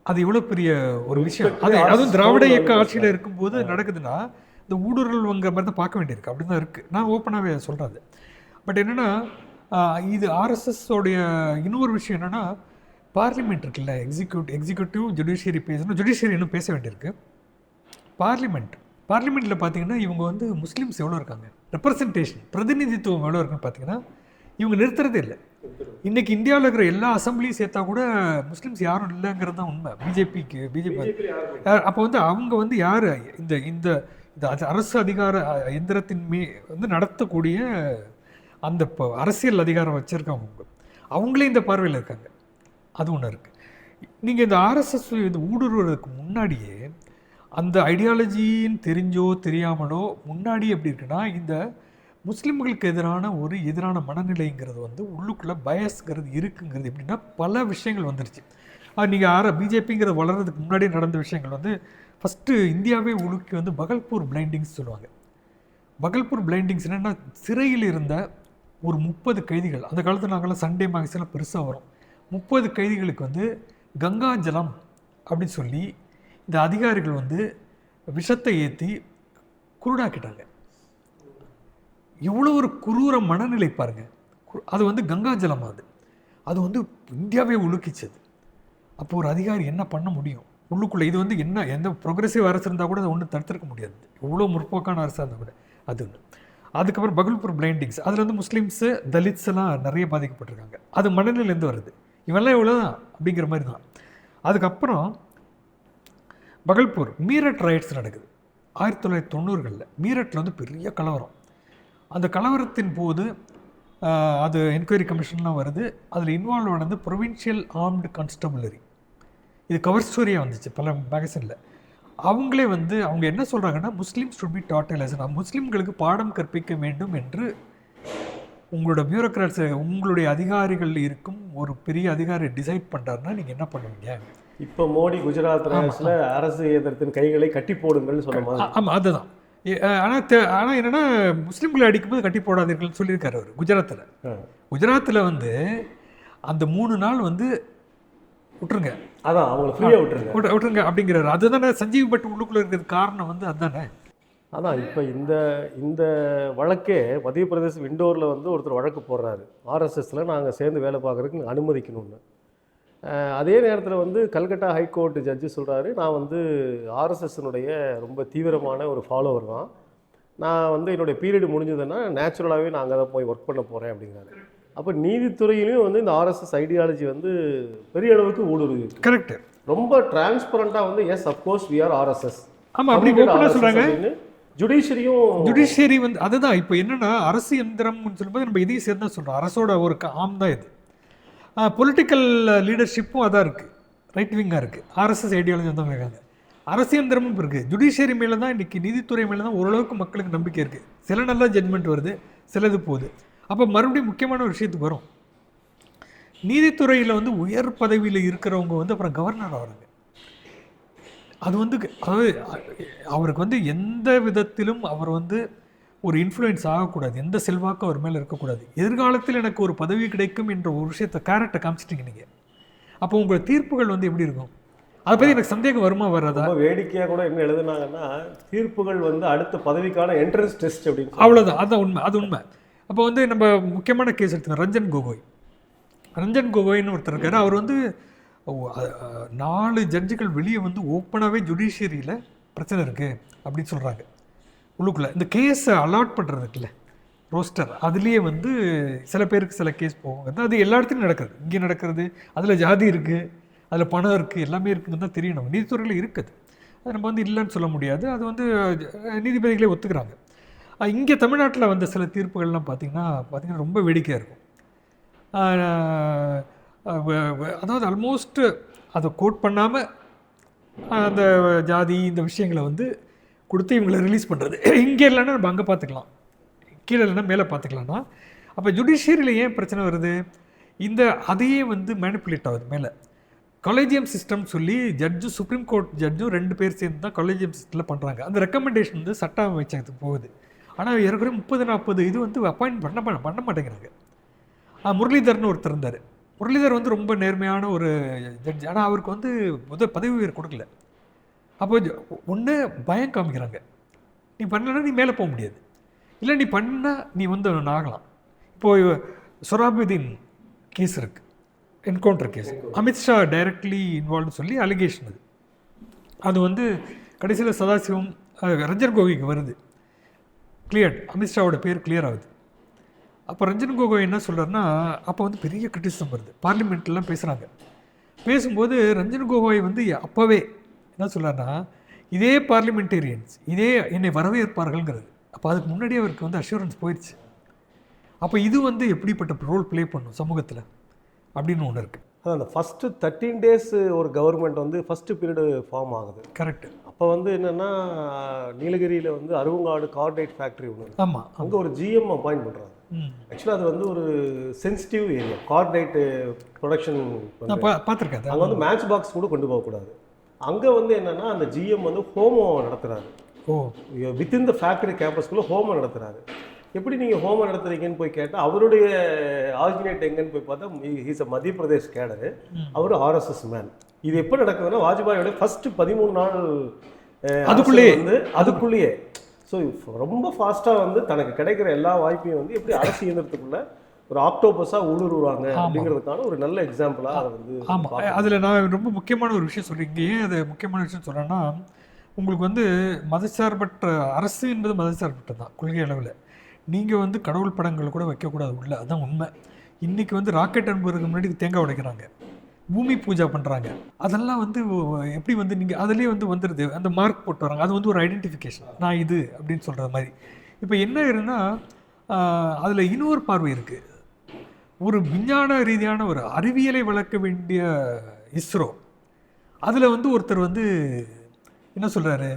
அது எவ்வளோ பெரிய ஒரு விஷயம். அதுவும் திராவிட இயக்க ஆட்சியில் இருக்கும்போது நடக்குதுன்னா இந்த ஊடுருவல்ங்கிற மாதிரி தான் பார்க்க வேண்டியிருக்கு. அப்படி தான் இருக்குது. நான் ஓப்பனாகவே சொல்கிறது. பட் என்னென்னா, இது ஆர்எஸ்எஸ்ஸோடைய இன்னொரு விஷயம் என்னென்னா, பார்லிமெண்ட் இருக்குல்ல, எக்ஸிக்யூட்டிவ் ஜுடிஷியரி பேசணும். ஜுடிஷியரி இன்னும் பேச வேண்டியிருக்கு. பார்லிமெண்ட்டில் பார்த்தீங்கன்னா இவங்க வந்து முஸ்லீம்ஸ் எவ்வளோ இருக்காங்க, ரெப்ரசன்டேஷன் பிரதிநிதித்துவம் எவ்வளோ இருக்குன்னு பார்த்தீங்கன்னா இவங்க நிறுத்துறதே இல்லை. இன்றைக்கி இந்தியாவில் இருக்கிற எல்லா அசம்பிளியும் சேர்த்தா கூட முஸ்லீம்ஸ் யாரும் இல்லைங்கிறது தான் உண்மை. பிஜேபி அப்போ வந்து அவங்க வந்து யார் இந்த அரசு அதிகார எந்திரத்தின் வந்து நடத்தக்கூடிய அந்த அரசியல் அதிகாரம் வச்சுருக்கவங்க அவங்களே இந்த பார்வையில் இருக்காங்க. அது ஒன்று இருக்குது. நீங்கள் இந்த ஆர்எஸ்எஸ் இது ஊடுருவதுக்கு முன்னாடியே அந்த ஐடியாலஜின்னு தெரிஞ்சோ தெரியாமலோ முன்னாடி எப்படி இருக்குன்னா, இந்த முஸ்லீம்களுக்கு எதிரான மனநிலைங்கிறது வந்து உள்ளுக்குள்ளே பயஸ்ங்கிறது இருக்குங்கிறது எப்படின்னா பல விஷயங்கள் வந்துருச்சு. நீங்கள் பிஜேபிங்கிறது வளர்கிறதுக்கு முன்னாடி நடந்த விஷயங்கள் வந்து ஃபஸ்ட்டு இந்தியாவே உலுக்கி வந்து பகல்பூர் பிளைண்டிங்ஸ் சொல்லுவாங்க. பகல்பூர் பிளைண்டிங்ஸ் என்னென்னா சிறையில் இருந்த ஒரு 30 கைதிகள், அந்த காலத்தில் நாங்கள்லாம் சண்டே மேக்ஸில் பெருசாக வரும், 30 கைதிகளுக்கு வந்து கங்காஜலம் அப்படின்னு சொல்லி இந்த அதிகாரிகள் வந்து விஷத்தை ஏற்றி குருடாக்கிட்டாங்க. எவ்வளோ ஒரு குரூர மனநிலை பாருங்கள். அது வந்து கங்காஜலம், அது வந்து இந்தியாவே உலுக்கிச்சது. அப்போ ஒரு அதிகாரி என்ன பண்ண முடியும் உள்ளுக்குள்ளே? இது வந்து என்ன, எந்த ப்ரோக்ரெசிவ் அரசு இருந்தால் கூட அதை ஒன்றும் தடுத்திருக்க முடியாது, எவ்வளோ முற்போக்கான அரசாக இருந்தால் கூட. அது ஒன்று. அதுக்கப்புறம் பகல்பூர் பிளைண்டிங்ஸ், அதில் வந்து முஸ்லீம்ஸு தலித்ஸ் எல்லாம் நிறைய பாதிக்கப்பட்டிருக்காங்க. அது மனநிலையிலேருந்து வருது, இவெல்லாம் இவ்வளோதான் அப்படிங்கிற மாதிரி தான். அதுக்கப்புறம் பகல்பூர் மீரட் ரைட்ஸ் நடக்குது 1990களில். மீரட்டில் வந்து பெரிய கலவரம். அந்த கலவரத்தின் போது அது என்கொயரி கமிஷன்லாம் வருது. அதில் இன்வால்வ் ஆனது ப்ரொவின்ஷியல் ஆர்ம்டு கான்ஸ்டபிளரி. இது கவர் ஸ்டோரியாக வந்துச்சு பல மேகசினில். அவங்களே வந்து அவங்க என்ன சொல்கிறாங்கன்னா, Muslims should be dot a lesson, முஸ்லீம்களுக்கு பாடம் கற்பிக்க வேண்டும் என்று உங்களோட பியூரோக்ராட்ஸ், உங்களுடைய அதிகாரிகள் இருக்கும் ஒரு பெரிய அதிகாரி டிசைட் பண்ணுறாருன்னா நீங்கள் என்ன பண்ணுவீங்க? இப்போ மோடி குஜராத் அரசு இயந்திரத்தின் கைகளை கட்டி போடுங்கள்னு சொன்ன மாதிரி. ஆமாம், அதுதான். ஆனால் என்னென்னா, முஸ்லீம்களை அடிக்கும்போது கட்டி போடாதீர்கள்னு சொல்லியிருக்காரு அவர் குஜராத்தில் வந்து அந்த 3 நாள் வந்து விட்டுருங்க, அதான் அவங்களை ஃப்ரீயாக விட்டுருங்க அப்படிங்கிறாரு. அதுதானே சஞ்சீவ் பட் உள்ளுக்குள்ளே இருக்கிறது காரணம் வந்து அதுதானே. அதான் இப்போ இந்த வழக்கே மத்திய பிரதேசம் இண்டோரில் வந்து ஒருத்தர் வழக்கு போடுறாரு, ஆர்எஸ்எஸில் நாங்கள் சேர்ந்து வேலை பார்க்குறதுக்கு அனுமதிக்கணும்னு. அதே நேரத்தில் வந்து கல்கட்டா ஹைகோர்ட் ஜட்ஜு சொல்கிறாரு, நான் வந்து ஆர்எஸ்எஸ்னுடைய ரொம்ப தீவிரமான ஒரு ஃபாலோவர் தான், நான் வந்து என்னுடைய பீரியட் முடிஞ்சதுன்னா நேச்சுரலாகவே நான் அங்கே தான் போய் ஒர்க் பண்ண போகிறேன் அப்படிங்கிறாரு. அப்போ நீதித்துறையிலையும் வந்து இந்த ஆர்எஸ்எஸ் ஐடியாலஜி வந்து பெரிய அளவுக்கு ஊடுருவி. கரெக்ட். ரொம்ப டிரான்ஸ்பரண்ட்டாக வந்து yes of course we are RSS. ஆமாம், அப்படி ஓப்பனாக சொல்கிறாங்க. ஜுடிஷியரி வந்து அதுதான். இப்போ என்னென்னா, அரசு எந்திரம்னு சொல்லும்போது நம்ம இதையும் சேர்ந்து தான் சொல்கிறோம், அரசோட ஒரு ஆம் தான் இது. பொலிட்டிக்கல் லீடர்ஷிப்பும் அதான் இருக்குது, ரைட் விங்காக இருக்குது, ஆர்எஸ்எஸ் ஐடியாலஜி தான் இருக்காங்க. அரசியந்திரமும் இருக்குது. ஜுடிஷியரி மேலே தான் இன்றைக்கி, நீதித்துறை மேலே தான் ஓரளவுக்கு மக்களுக்கு நம்பிக்கை இருக்குது. சில நல்ல ஜட்மெண்ட் வருது, சிலது போகுது. அப்போ மறுபடியும் முக்கியமான ஒரு விஷயத்துக்கு வரும். நீதித்துறையில் வந்து உயர் பதவியில் இருக்கிறவங்க வந்து அப்புறம் கவர்னர் ஆகிறாங்க. அது வந்து அதாவது அவருக்கு வந்து எந்த விதத்திலும் அவர் வந்து ஒரு இன்ஃப்ளூயன்ஸ் ஆகக்கூடாது, எந்த செல்வாக்கும் அவர் மேலே இருக்கக்கூடாது. எதிர்காலத்தில் எனக்கு ஒரு பதவி கிடைக்கும் என்ற ஒரு விஷயத்தை கேரக்டரை காமிச்சிட்டிங்க நீங்கள். அப்போ உங்கள் தீர்ப்புகள் வந்து எப்படி இருக்கும்? அதை பற்றி எனக்கு சந்தேகம் வருமா வராதா? வேடிக்கையாக கூட என்ன எழுதுனாங்கன்னா, தீர்ப்புகள் வந்து அடுத்த பதவிக்கான என்ட்ரன்ஸ் டெஸ்ட் அப்படின்னு. அவ்வளோதான், அதுதான் உண்மை, அது உண்மை. அப்போ வந்து நம்ம முக்கியமான கேஸ் எடுத்துக்கோங்க, ரஞ்சன் கோகோய்னு ஒருத்தர் இருக்கார். அவர் வந்து 4 ஜட்ஜுகள் வெளியே வந்து ஓப்பனாகவே ஜுடிஷியரியில் பிரச்சனை இருக்குது அப்படின்னு சொல்கிறாங்க. உள்ளுக்குள்ளே இந்த கேஸை அலாட் பண்ணுறதுக்குல்ல ரோஸ்டர், அதுலேயே வந்து சில பேருக்கு சில கேஸ் போவாங்க. அது எல்லா இடத்துலையும் நடக்குது, இங்கே நடக்கிறது. அதில் ஜாதி இருக்குது, அதில் பணம் இருக்குது, எல்லாமே இருக்குதுன்னு தான் தெரியும். நம்ம நீதித்துறையில் இருக்குது, அது நம்ம வந்து இல்லைன்னு சொல்ல முடியாது. அது வந்து நீதிபதிகளே ஒத்துக்கிறாங்க. இங்கே தமிழ்நாட்டில் வந்த சில தீர்ப்புகள்லாம் பார்த்திங்கன்னா ரொம்ப வேடிக்கையாக இருக்கும். அதாவது ஆல்மோஸ்ட் அதை கோட் பண்ணாமல் அந்த ஜாதி இந்த விஷயங்களை வந்து கொடுத்து இவங்களை ரிலீஸ் பண்ணுறது. இங்கே இல்லைன்னா நம்ம அங்கே பார்த்துக்கலாம், கீழே இல்லைன்னா மேலே பார்த்துக்கலாம்னா. அப்போ ஜுடிஷியரியில் ஏன் பிரச்சனை வருது? அதையே வந்து மேனிப்புலேட் ஆகுது மேலே. காலேஜியம் சிஸ்டம் சொல்லி ஜட்ஜும் சுப்ரீம் கோர்ட் ஜட்ஜும் 2 பேர் சேர்ந்து தான் காலேஜியம் சிஸ்டத்தில் பண்ணுறாங்க. அந்த ரெக்கமெண்டேஷன் வந்து சட்ட அமைச்சகத்துக்கு போகுது. ஆனால் ஏற்கனவே 30-40 இது வந்து அப்பாயின்ட் பண்ண மாட்டேங்கிறாங்க. முரளிதர்னு ஒருத்தர் இருந்தார். முரளிதர் வந்து ரொம்ப நேர்மையான ஒரு ஜட்ஜ். ஆனால் அவருக்கு வந்து பதவி உயர் கொடுக்கல. அப்போ ஒன்று பயம் காமிக்கிறாங்க, நீ பண்ணலன்னா நீ மேலே போக முடியாது, இல்லை நீ பண்ணால் நீ வந்து ஆகலாம். இப்போது சொராபுதீன் கேஸ் இருக்குது, என்கவுண்டர் கேஸ். அமித்ஷா டைரக்ட்லி இன்வால்வ்னு சொல்லி அலிகேஷன். அது வந்து கடைசியில் சதாசிவம் ரஞ்சன் கோகோய்க்கு வருது, கிளியர், அமித்ஷாவோட பேர் கிளியர் ஆகுது. அப்போ ரஞ்சன் கோகோய் என்ன சொல்கிறாருன்னா, அப்போ வந்து பெரிய கிரிட்டிசிசம் வருது, பார்லிமெண்ட்லாம் பேசுகிறாங்க. பேசும்போது ரஞ்சன் கோகோய் வந்து அப்போவே என்ன சொல்கிறாருன்னா, இதே பார்லிமெண்டேரியன்ஸ் இதே என்னை வரவேற்பார்கள்ங்கிறது. அப்போ அதுக்கு முன்னாடியே அவருக்கு வந்து அஷூரன்ஸ் போயிடுச்சு. அப்போ இது வந்து எப்படிப்பட்ட ரோல் ப்ளே பண்ணும் சமூகத்தில் அப்படின்னு ஒன்று இருக்குது. அதான் அந்த ஃபஸ்ட்டு 13 days ஒரு கவர்மெண்ட் வந்து ஃபஸ்ட்டு பீரியடு ஃபார்ம் ஆகுது. கரெக்டு. அப்போ வந்து என்னென்னா, நீலகிரியில் வந்து அருவங்காடு கார்டைட் ஃபேக்ட்ரி ஒன்று. ஆமாம், அங்கே ஒரு ஜிஎம் அப்பாயிண்ட் பண்ணுறாங்க. ஆக்சுவலாக அது வந்து ஒரு சென்சிட்டிவ் ஏரியா, கார்டைட் ப்ரொடக்ஷன் பார்த்துருக்கேன். அங்கே வந்து மேட்ச் பாக்ஸ் கூட கொண்டு போகக்கூடாது. அங்கே வந்து என்னென்னா, அந்த ஜிஎம் வந்து ஹோமோ நடத்துகிறாரு. ஓ வித்தின் த ஃபேக்டரி கேம்பஸ்குள்ளே ஹோமம் நடத்துகிறாரு. எப்படி நீங்கள் ஹோமம் நடத்துறீங்கன்னு போய் கேட்டால் அவருடைய ஆரிஜினேட் எங்கன்னு போய் பார்த்தா ஹீஸ் அ மத்திய பிரதேஷ் கேடரு, அவர் ஆர்எஸ்எஸ் மேன். இது எப்போ நடக்குதுன்னா வாஜ்பாயோட ஃபர்ஸ்ட் 13 நாள் அதுக்குள்ளேயே ஸோ ரொம்ப ஃபாஸ்ட்டாக வந்து தனக்கு கிடைக்கிற எல்லா வாய்ப்பையும் வந்து எப்படி அரசு இயந்திரத்துக்குள்ள ஒரு ஆக்டோபஸாக ஊடுருவாங்க அப்படிங்கிறதுக்கான ஒரு நல்ல எக்ஸாம்பிளாக அதை வந்து. ஆமாம், அதில் நான் ரொம்ப முக்கியமான ஒரு விஷயம் சொல்கிறேன். ஏன் அது முக்கியமான விஷயம் சொல்கிறேன்னா, உங்களுக்கு வந்து மதச்சார்பற்ற அரசு என்பது மதச்சார்பற்றது தான் கொள்கை அளவில். நீங்கள் வந்து கடவுள் படங்கள் கூட வைக்கக்கூடாது உள்ள, அதுதான் உண்மை. இன்றைக்கி வந்து ராக்கெட் அனுப்புறதுக்கு முன்னாடி தேங்காய் உடைக்கிறாங்க, பூமி பூஜா பண்ணுறாங்க. அதெல்லாம் வந்து எப்படி வந்து நீங்கள் அதிலே வந்து வந்துடுது, அந்த மார்க் போட்டு வராங்க. அது வந்து ஒரு ஐடென்டிஃபிகேஷன், நான் இது அப்படின்னு சொல்கிற மாதிரி. இப்போ என்ன ஆயிருன்னா அதில் இன்னொரு பார்வை இருக்குது. ஒரு விஞ்ஞான ரீதியான ஒரு அறிவியலை வளர்க்க வேண்டிய இஸ்ரோ, அதில் வந்து ஒருத்தர் வந்து என்ன சொல்கிறாரு,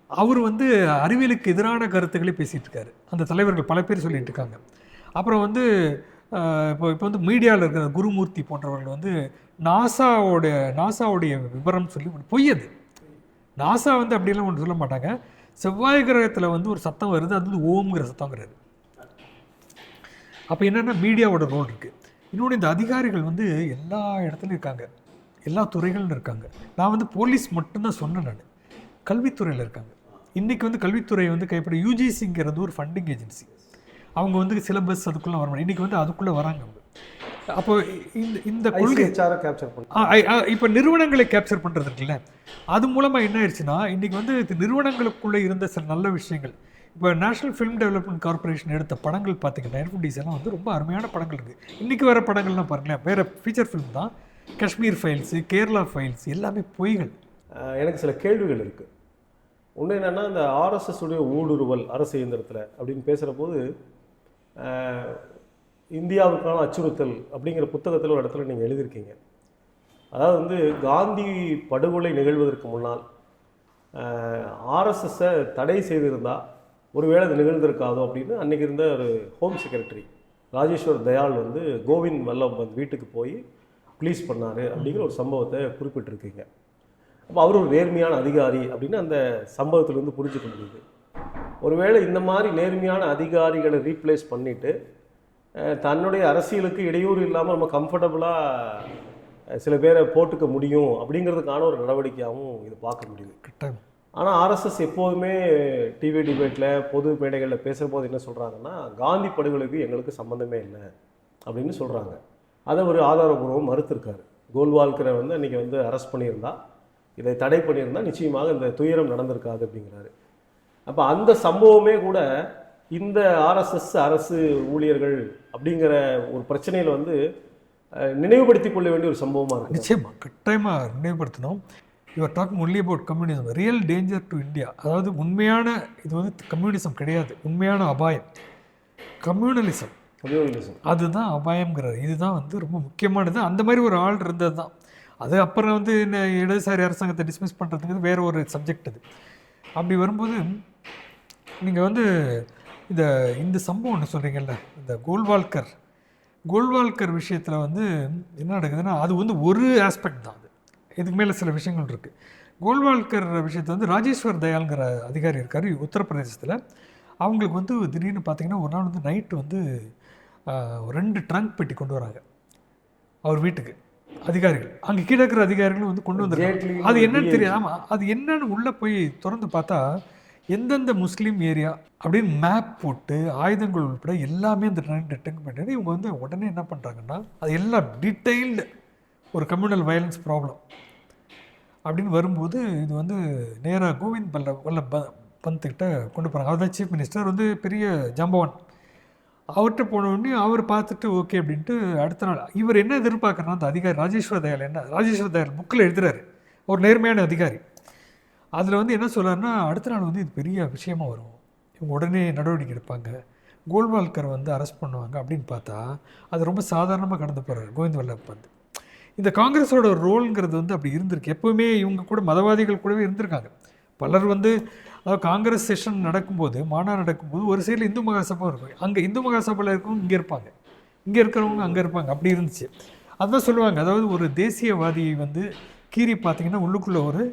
அவர் வந்து அறிவியலுக்கு எதிரான கருத்துக்களை பேசிகிட்டு இருக்காரு. அந்த தலைவர்கள் பல பேர் சொல்லிட்டு இருக்காங்க. அப்புறம் வந்து இப்போ வந்து மீடியாவில் இருக்கிற குருமூர்த்தி போன்றவர்கள் வந்து நாசாவுடைய விவரம் சொல்லி பொய். அது நாசா வந்து அப்படிலாம் ஒன்று சொல்ல மாட்டாங்க. செவ்வாய் கிரகத்தில் வந்து ஒரு சத்தம் வருது, அது வந்து ஓம்ங்கிற சத்தங்கிறது. அப்போ என்னென்னா மீடியாவோட ரோல் இருக்குது. இன்னொன்று, இந்த அதிகாரிகள் வந்து எல்லா இடத்துலையும் இருக்காங்க, எல்லா துறைகளும் இருக்காங்க. நான் வந்து போலீஸ் மட்டும்தான் சொன்னேன், நான் கல்வித்துறையில் இருக்காங்க. இன்றைக்கி வந்து கல்வித்துறை வந்து கைப்பட யூஜிசிங்கிறது ஒரு ஃபண்டிங் ஏஜென்சி. அவங்க வந்து சிலபஸ் அதுக்குள்ளே வர முடியும். இன்றைக்கி வந்து அதுக்குள்ளே வராங்க அவங்க. அப்போ இந்த கொள்கை கேப்சர் பண்ண இப்போ நிறுவனங்களை கேப்சர் பண்ணுறது இருக்குல்ல, அது மூலமாக என்ன ஆயிடுச்சுன்னா இன்றைக்கி வந்து நிறுவனங்களுக்குள்ளே இருந்த சில நல்ல விஷயங்கள். இப்போ நேஷ்னல் ஃபிலிம் டெவலப்மெண்ட் கார்பரேஷன் எடுத்த படங்கள் பார்த்தீங்கன்னா என்எஃப்டிஸ் எல்லாம் வந்து ரொம்ப அருமையான படங்கள் இருக்குது. இன்றைக்கி வர படங்கள்லாம் பாருங்களேன், வேறு ஃபீச்சர் ஃபிலிம் தான். காஷ்மீர் ஃபைல்ஸு, கேரளா ஃபைல்ஸ் எல்லாமே பொய்கள். எனக்கு சில கேள்விகள் இருக்குது. ஒன்று என்னென்னா, இந்த ஆர்எஸ்எஸ் உடைய ஊடுருவல் அரசு இயந்திரத்தில் அப்படின்னு பேசுகிற போது இந்தியாவுக்கான அச்சுறுத்தல் அப்படிங்கிற புத்தகத்தில் ஒரு இடத்துல நீங்கள் எழுதியிருக்கீங்க. அதாவது வந்து காந்தி படுகொலை நிகழ்வதற்கு முன்னால் ஆர்எஸ்எஸ்ஸை தடை செய்திருந்தால் ஒருவேளை அது நிகழ்ந்திருக்காதோ அப்படின்னு அன்றைக்கி இருந்த ஒரு ஹோம் செக்ரட்டரி ராஜேஸ்வர் தயாள் வந்து கோவிந்த் வல்லப் பந்த் வீட்டுக்கு போய் ப்ளீஸ் பண்ணார் அப்படிங்கிற ஒரு சம்பவத்தை குறிப்பிட்டிருக்கீங்க. அப்போ அவர் ஒரு நேர்மையான அதிகாரி அப்படின்னு அந்த சம்பவத்திலேருந்து புரிஞ்சுக்க முடியுது. ஒருவேளை இந்த மாதிரி நேர்மையான அதிகாரிகளை ரீப்ளேஸ் பண்ணிவிட்டு தன்னுடைய அரசியலுக்கு இடையூறு இல்லாமல் நம்ம கம்ஃபர்டபுளாக சில பேரை போட்டுக்க முடியும் அப்படிங்கிறதுக்கான ஒரு நடவடிக்கையாகவும் இது பார்க்க முடியுது. கரெக்டாக. ஆனால் ஆர்எஸ்எஸ் எப்போதுமே டிவி டிபேட்டில் பொது மேடைகளில் பேசுகிற போது என்ன சொல்கிறாங்கன்னா, காந்தி படுகொலைக்கு எங்களுக்கு சம்மந்தமே இல்லை அப்படின்னு சொல்கிறாங்க. அதை ஒரு ஆதாரபூர்வம் மறுத்திருக்காரு. கோல்வால்கரை வந்து அன்றைக்கி வந்து அரெஸ்ட் பண்ணியிருந்தா, இதை தடை பண்ணியிருந்தால் நிச்சயமாக இந்த துயரம் நடந்திருக்காது அப்படிங்கிறாரு. அப்போ அந்த சம்பவமே கூட இந்த ஆர்எஸ்எஸ் அரசு ஊழியர்கள் அப்படிங்கிற ஒரு பிரச்சனையில் வந்து நினைவுபடுத்தி கொள்ள வேண்டிய ஒரு சம்பவமாக இருக்குது. நிச்சயமாக கட்டாயமாக நினைவுபடுத்தணும். Your talking only about communism, real danger to India. அதாவது உண்மையான இது வந்து கம்யூனிசம் கிடையாது, உண்மையான அபாயம் கம்யூனலிசம். அதுதான் அபாயம்ங்கிறது. இதுதான் வந்து ரொம்ப முக்கியமானது. அந்த மாதிரி ஒரு ஆள் இருந்தது தான் அது. அப்புறம் வந்து இடதுசாரி அரசாங்கத்தை டிஸ்மிஸ் பண்ணுறதுக்கு வேறு ஒரு சப்ஜெக்ட் அது. அப்படி வரும்போது நீங்கள் வந்து இந்த சம்பவம் ஒன்று சொல்கிறீங்கல்ல, இந்த கோல்வால்கர் விஷயத்தில் வந்து என்ன நடக்குதுன்னா, அது வந்து ஒரு ஆஸ்பெக்ட் தான். அது இதுக்கு மேலே சில விஷயங்கள் இருக்குது. கோல்வால்கர் விஷயத்தில் வந்து ராஜேஸ்வர் தயாள்ங்கிற அதிகாரி இருக்கார் உத்தரப்பிரதேசத்தில். அவங்களுக்கு வந்து திடீர்னு பார்த்தீங்கன்னா ஒரு நாள் வந்து நைட்டு வந்து 2 ட்ரங்க் பெட்டி கொண்டு வராங்க அவர் வீட்டுக்கு அதிகாரிகள். அங்கே கீழே இருக்கிற அதிகாரிகளும் வந்து கொண்டு வந்துருக்காங்க. அது என்னன்னு தெரியாது. ஆமாம், அது என்னன்னு உள்ளே போய் திறந்து பார்த்தா எந்தெந்த முஸ்லீம் ஏரியா அப்படின்னு மேப் போட்டு ஆயுதங்கள் உட்பட எல்லாமே அந்த 2 ட்ரங்க் பெட்டி. இவங்க வந்து உடனே என்ன பண்ணுறாங்கன்னா, அது எல்லாம் டீட்டெயில்டு ஒரு கம்யூனல் வயலன்ஸ் ப்ராப்ளம் அப்படின்னு வரும்போது இது வந்து நேராக கோவிந்த் வல்லப் பந்த்கிட்ட கொண்டு போகிறாங்க. அவர் தான் சீஃப் மினிஸ்டர், வந்து பெரிய ஜாம்பவான். அவர்கிட்ட போனோடனே அவர் பார்த்துட்டு ஓகே அப்படின்ட்டு அடுத்த நாள் இவர் என்ன எதிர்பார்க்குறனா, அந்த அதிகாரி ராஜேஸ்வர் தயாள் புக்கில் எழுதுறாரு, ஒரு நேர்மையான அதிகாரி. அதில் வந்து என்ன சொல்கிறாருன்னா, அடுத்த நாள் வந்து இது பெரிய விஷயமா வரும், இவங்க உடனே நடவடிக்கை எடுப்பாங்க, கோல்வால்கர் வந்து அரெஸ்ட் பண்ணுவாங்க அப்படின்னு பார்த்தா அது ரொம்ப சாதாரணமாக கடந்து போகிறார் கோவிந்த் வல்லப் பந்த். இந்த காங்கிரஸோட ரோல்ங்கிறது வந்து அப்படி இருந்திருக்கு. எப்போவுமே இவங்க கூட மதவாதிகள் கூடவே இருந்திருக்காங்க. பலர் வந்து அதாவது காங்கிரஸ் செஷன் நடக்கும்போது, மாநாடு நடக்கும்போது ஒரு சைடில் இந்து மகாசபா இருக்கும், அங்கே இந்து மகாசபையில் இருக்கவங்க இங்கே இருப்பாங்க, இங்கே இருக்கிறவங்க அங்கே இருப்பாங்க, அப்படி இருந்துச்சு. அதுதான் சொல்லுவாங்க, அதாவது ஒரு தேசியவாதியை வந்து கீறி பார்த்திங்கன்னா உள்ளுக்குள்ளே ஒரு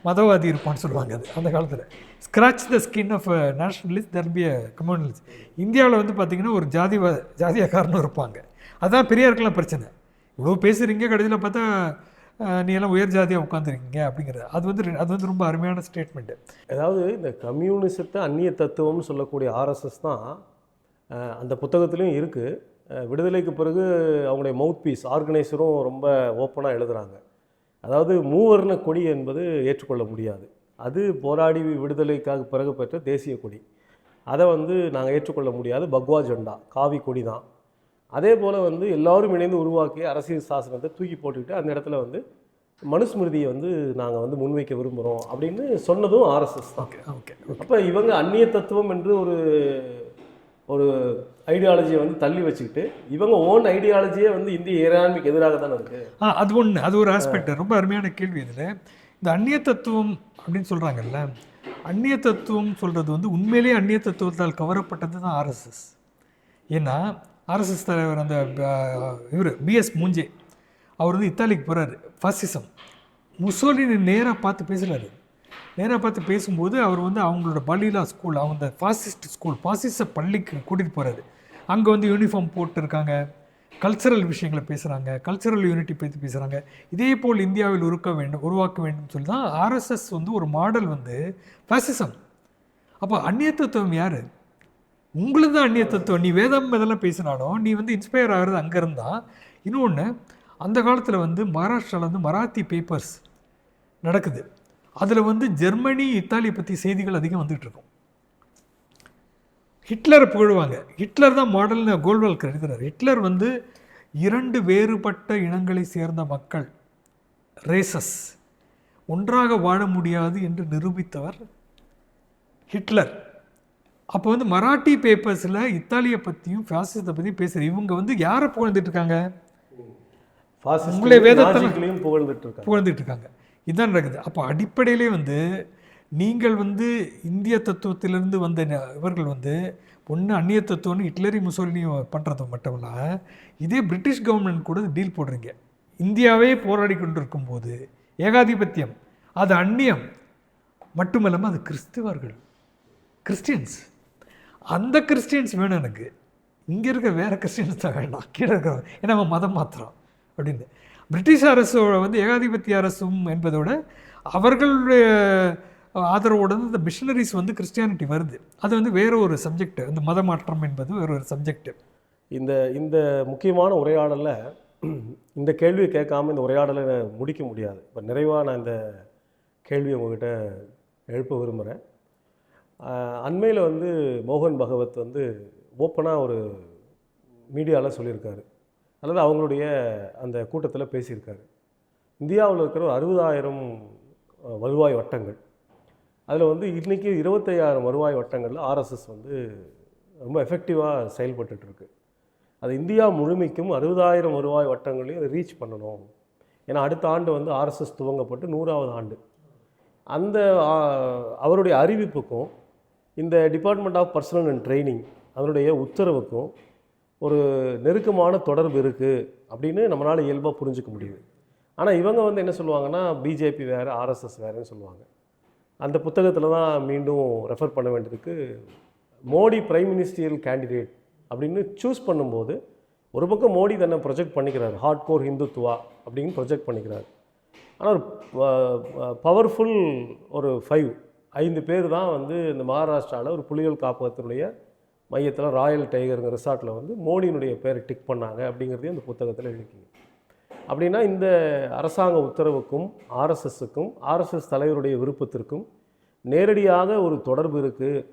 மதவாதி இருப்பான்னு சொல்லுவாங்க. அது அந்த காலத்தில் scratch the skin of nationalist there be a communalist. இந்தியாவில் வந்து பார்த்திங்கன்னா ஒரு ஜாதியக்காரனும் இருப்பாங்க. அதுதான் பெரியாருக்கெல்லாம் பிரச்சனை. இவ்வளோ பேசுகிறீங்க, கடைசியில் பார்த்தா நீ எல்லாம் உயர் ஜாதியாக உட்காந்துருக்கீங்க அப்படிங்கிறது. அது வந்து ரொம்ப அருமையான ஸ்டேட்மெண்ட்டு. அதாவது இந்த கம்யூனிசத்தை அந்நிய தத்துவம்னு சொல்லக்கூடிய ஆர்எஸ்எஸ் தான் அந்த புத்தகத்துலேயும் இருக்குது. விடுதலைக்கு பிறகு அவங்களுடைய மவுத் பீஸ் ஆர்கனைசரும் ரொம்ப ஓப்பனாக எழுதுகிறாங்க. அதாவது மூவர்ண கொடி என்பது ஏற்றுக்கொள்ள முடியாது. அது போராடி விடுதலைக்காக பிறகு பெற்ற தேசிய கொடி. அதை வந்து நாங்கள் ஏற்றுக்கொள்ள முடியாது. பக்வா ஜெண்டா காவி கொடி தான். அதே போல் வந்து எல்லோரும் இணைந்து உருவாக்கிய அரசியல் சாசனத்தை தூக்கி போட்டுக்கிட்டு அந்த இடத்துல வந்து மனுஸ்மிருதியை வந்து நாங்கள் வந்து முன்வைக்க விரும்புகிறோம் அப்படின்னு சொன்னதும் ஆர்எஸ்எஸ் தான். ஓகே. அப்போ இவங்க அந்நிய தத்துவம் என்று ஒரு ஐடியாலஜியை வந்து தள்ளி வச்சுக்கிட்டு இவங்க ஓன் ஐடியாலஜியே வந்து இந்திய இறையாண்மைக்கு எதிராக தானே இருக்குது. அது ஒரு ஆஸ்பெக்ட். ரொம்ப அருமையான கேள்வி. இதில் இந்த அந்நிய தத்துவம் அப்படின்னு சொல்கிறாங்கல்ல, அந்நிய தத்துவம் சொல்கிறது வந்து உண்மையிலேயே அந்நிய தத்துவத்தால் கவரப்பட்டது தான் ஆர்எஸ்எஸ். ஏன்னா ஆர்எஸ்எஸ் தலைவர் அந்த இவர் பிஎஸ் மூஞ்சே அவர் வந்து இத்தாலிக்கு போகிறாரு. ஃபாசிசம் முசோலினி நேராக பார்த்து பேசுகிறாரு. நேராக பார்த்து பேசும்போது அவர் வந்து அவங்களோட பலிலா ஸ்கூல், அவங்க ஃபாசிஸ்ட் ஸ்கூல், பாசிச பள்ளிக்கு கூட்டிகிட்டு போகிறாரு. அங்கே வந்து யூனிஃபார்ம் போட்டிருக்காங்க, கல்ச்சரல் விஷயங்களை பேசுகிறாங்க, கல்ச்சரல் யூனிட்டி பற்றி பேசுகிறாங்க. இதே போல் இந்தியாவில் உருவாக்க வேண்டும் சொல்லி தான் ஆர்எஸ்எஸ் வந்து ஒரு மாடல் வந்து ஃபாசிசம். அப்போ அந்நிய தத்துவம் யார்? உங்களுக்கு தான் அந்நிய தத்துவம். நீ வேதம் இதெல்லாம் பேசினாலும் நீ வந்து இன்ஸ்பயர் ஆகிறது அங்கே இருந்தால். இன்னொன்று, அந்த காலத்தில் வந்து மகாராஷ்டிராவில் வந்து மராத்தி பேப்பர்ஸ் நடக்குது. அதில் வந்து ஜெர்மனி இத்தாலியை பற்றி செய்திகள் அதிகம் வந்துகிட்ருக்கும். ஹிட்லரை புகழ்வாங்க. ஹிட்லர் தான் மாடல்னு கோல்வால்கர் எழுதுகிறார். ஹிட்லர் வந்து 2 வேறுபட்ட இனங்களை சேர்ந்த மக்கள், ரேசஸ், ஒன்றாக வாழ முடியாது என்று நிரூபித்தவர் ஹிட்லர். அப்போ வந்து மராட்டி பேப்பர்ஸில் இத்தாலியை பற்றியும் ஃபாசிசத்தை பற்றியும் பேசுகிற இவங்க வந்து யாரை புகழ்ந்துட்டு இருக்காங்க? உங்களுடைய வேதத்தையும் புகழ்ந்துட்டு இருக்காங்க. இதுதான் நடக்குது. அப்போ அடிப்படையிலே வந்து நீங்கள் வந்து இந்திய தத்துவத்திலிருந்து வந்த இவர்கள் வந்து ஒன்று அந்நிய தத்துவம்னு ஹிட்லரி முசோலினி பண்ணுறது மட்டும் இல்லை, இதே பிரிட்டிஷ் கவர்மெண்ட் கூட டீல் போடுறீங்க. இந்தியாவே போராடி கொண்டு இருக்கும்போது ஏகாதிபத்தியம், அது அந்நியம் மட்டுமல்லாமல் அது கிறிஸ்டியன்ஸ். அந்த கிறிஸ்டியன்ஸ் வேணும் எனக்கு, இங்கே இருக்க வேறு கிறிஸ்டியன்ஸ் தான் வேண்டாம், கீழே இருக்கிறவங்க, ஏன்னா அவன் மதம் மாத்திரம் அப்படின்னு. பிரிட்டிஷ் அரசோட வந்து ஏகாதிபத்திய அரசும் என்பதோட அவர்களுடைய ஆதரவோடு இந்த மிஷனரிஸ் வந்து கிறிஸ்டியானிட்டி வருது. அது வந்து வேறு ஒரு சப்ஜெக்ட். அந்த மத மாற்றம் என்பது வேறு ஒரு சப்ஜெக்ட். இந்த முக்கியமான உரையாடலில் இந்த கேள்வியை கேட்காம இந்த உரையாடலை முடிக்க முடியாது. இப்போ நிறைவாக நான் இந்த கேள்வியை உங்கள்கிட்ட எழுப்ப விரும்புகிறேன். அண்மையில் வந்து மோகன் பகவத் வந்து ஓப்பனாக ஒரு மீடியாவில் சொல்லியிருக்காரு, அல்லது அவங்களுடைய அந்த கூட்டத்தில் பேசியிருக்காரு. இந்தியாவில் இருக்கிற 60,000 வருவாய் வட்டங்கள், அதில் வந்து இன்றைக்கி 25,000 வருவாய் வட்டங்களில் ஆர்எஸ்எஸ் வந்து ரொம்ப எஃபெக்டிவாக செயல்பட்டுருக்கு. அது இந்தியா முழுமைக்கும் 60,000 வருவாய் வட்டங்களையும் அதை ரீச் பண்ணணும். ஏன்னா அடுத்த ஆண்டு வந்து ஆர்எஸ்எஸ் துவங்கப்பட்டு 100வது ஆண்டு. அந்த அவருடைய அறிவிப்புக்கும் இந்த department of personnel and training அதனுடைய உத்தரவுக்கும் ஒரு நெருக்கமான தொடர்பு இருக்குது அப்படின்னு நம்மளால் இயல்பாக புரிஞ்சிக்க முடியுது. ஆனால் இவங்க வந்து என்ன சொல்லுவாங்கன்னா, பிஜேபி வேறு ஆர்எஸ்எஸ் வேறுன்னு சொல்லுவாங்க. அந்த புத்தகத்தில் தான் மீண்டும் ரெஃபர் பண்ண வேண்டியதுக்கு, மோடி பிரைம் மினிஸ்டரியல் கேண்டிடேட் அப்படின்னு சூஸ் பண்ணும்போது ஒரு பக்கம் மோடி தன்னை ப்ரொஜெக்ட் பண்ணிக்கிறார், ஹார்ட் கோர் ஹிந்துத்துவா அப்படின்னு ப்ரொஜெக்ட் பண்ணிக்கிறார். ஆனால் ஒரு பவர்ஃபுல் ஒரு 5 பேர் தான் வந்து இந்த மகாராஷ்டிராவில் ஒரு புலிகள் காப்பகத்தினுடைய மையத்தில் ராயல் டைகருங்க ரிசார்ட்டில் வந்து மோடியினுடைய பேரை டிக் பண்ணாங்க அப்படிங்கிறதையும் இந்த புத்தகத்தில் எழுதிக்கிங்க. அப்படின்னா இந்த அரசாங்க உத்தரவுக்கும் ஆர்எஸ்எஸ்ஸுக்கும் ஆர்எஸ்எஸ் தலைவருடைய விருப்பத்திற்கும் நேரடியாக ஒரு தொடர்பு இருக்குது.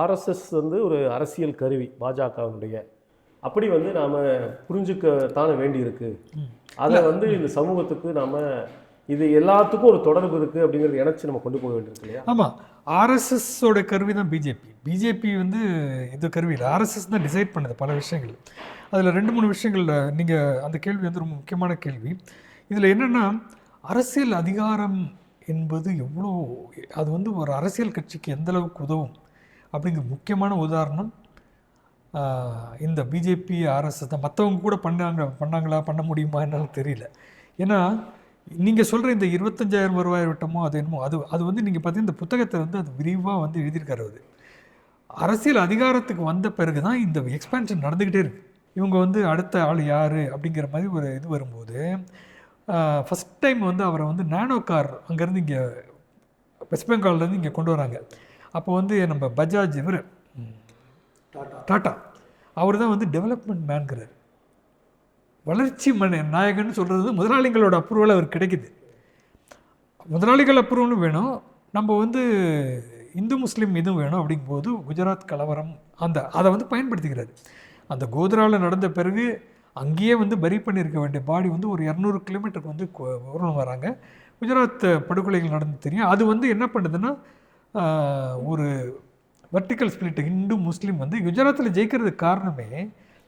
ஆர்எஸ்எஸ் வந்து ஒரு அரசியல் கருவி பாஜகவினுடைய, அப்படி வந்து நாம் புரிஞ்சுக்கத்தான வேண்டியிருக்கு. அதை வந்து இந்த சமூகத்துக்கு நாம் இது எல்லாத்துக்கும் ஒரு தொடர்பு இருக்குது அப்படிங்கிறது இணைச்சி நம்ம கொண்டு போக வேண்டியிருக்கு இல்லையா? ஆமாம், ஆர்எஸ்எஸோட கருவி தான் பிஜேபி வந்து இது கருவி இல்லை, ஆர்எஸ்எஸ் தான் டிசைட் பண்ணுது பல விஷயங்கள். அதில் 2-3 விஷயங்கள் நீங்கள் அந்த கேள்வி வந்து ரொம்ப முக்கியமான கேள்வி. இதில் என்னென்னா, அரசியல் அதிகாரம் என்பது எவ்வளோ, அது வந்து ஒரு அரசியல் கட்சிக்கு எந்தளவுக்கு உதவும் அப்படிங்கிற முக்கியமான உதாரணம் இந்த பிஜேபி ஆர்எஸ்எஸ் தான். மற்றவங்க கூட பண்ணாங்களா, பண்ண முடியுமா என்னாலும் தெரியல. ஏன்னா நீங்கள் சொல்கிற இந்த 25,000 வருவாய் வட்டமோ அது என்னமோ அது வந்து நீங்கள் பார்த்தீங்கன்னா இந்த புத்தகத்தை வந்து அது விரிவாக வந்து எழுதியிருக்காரு. அது அரசியல் அதிகாரத்துக்கு வந்த பிறகு தான் இந்த எக்ஸ்பேன்ஷன் நடந்துக்கிட்டே இருக்குது. இவங்க வந்து அடுத்த ஆள் யார் அப்படிங்கிற மாதிரி ஒரு இது வரும்போது ஃபஸ்ட் டைம் வந்து அவரை வந்து நானோ கார் அங்கேருந்து இங்கே வெஸ்ட் பெங்கால்லேருந்து இங்கே கொண்டு வராங்க. அப்போ வந்து நம்ம பஜாஜ் இவர் டாட்டா அவர் தான் வந்து டெவலப்மெண்ட் மேன்கிறார். வளர்ச்சி நாயகன் சொல்கிறது முதலாளிகளோட அப்ரூவல் அவர் கிடைக்குது. முதலாளிகள் அப்ரூவலும் வேணும், நம்ம வந்து இந்து முஸ்லீம் இதுவும் வேணும். அப்படிங்கும்போது குஜராத் கலவரம் அதை வந்து பயன்படுத்திக்கிறார். அந்த கோத்ராவில் நடந்த பிறகு அங்கேயே வந்து பரி பண்ணியிருக்க வேண்டிய பாடி வந்து ஒரு 200 கிலோமீட்டருக்கு வந்து ஊர்வலம் வராங்க. குஜராத் படுகொலைகள் நடந்து தெரியும். அது வந்து என்ன பண்ணுதுன்னா ஒரு வெர்டிக்கல் ஸ்பிளிட் இந்து முஸ்லீம் வந்து குஜராத்தில் ஜெயிக்கிறதுக்கு காரணமே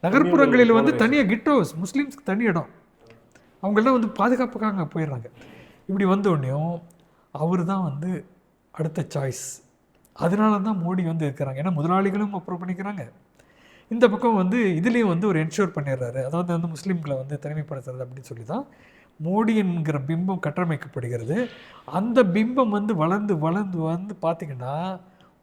நகர்ப்புறங்களில் வந்து தனியாக கிட் ஹவுஸ், முஸ்லீம்ஸ்க்கு தனி இடம், அவங்களாம் வந்து பாதுகாப்புக்காக போயிடுறாங்க. இப்படி வந்தோடனையும் அவர் தான் வந்து அடுத்த சாய்ஸ். அதனால தான் மோடி வந்து இருக்கிறாங்க. ஏன்னா முதலாளிகளும் அப்ரூவ் பண்ணிக்கிறாங்க, இந்த பக்கம் வந்து இதுலேயும் வந்து ஒரு என்ஷூர் பண்ணிடுறாரு. அதாவது வந்து முஸ்லீம்களை வந்து தனிமைப்படுத்துறது அப்படின்னு சொல்லி தான் மோடி என்கிற பிம்பம் கட்டமைக்கப்படுகிறது. அந்த பிம்பம் வந்து வளர்ந்து வளர்ந்து வந்து பார்த்திங்கன்னா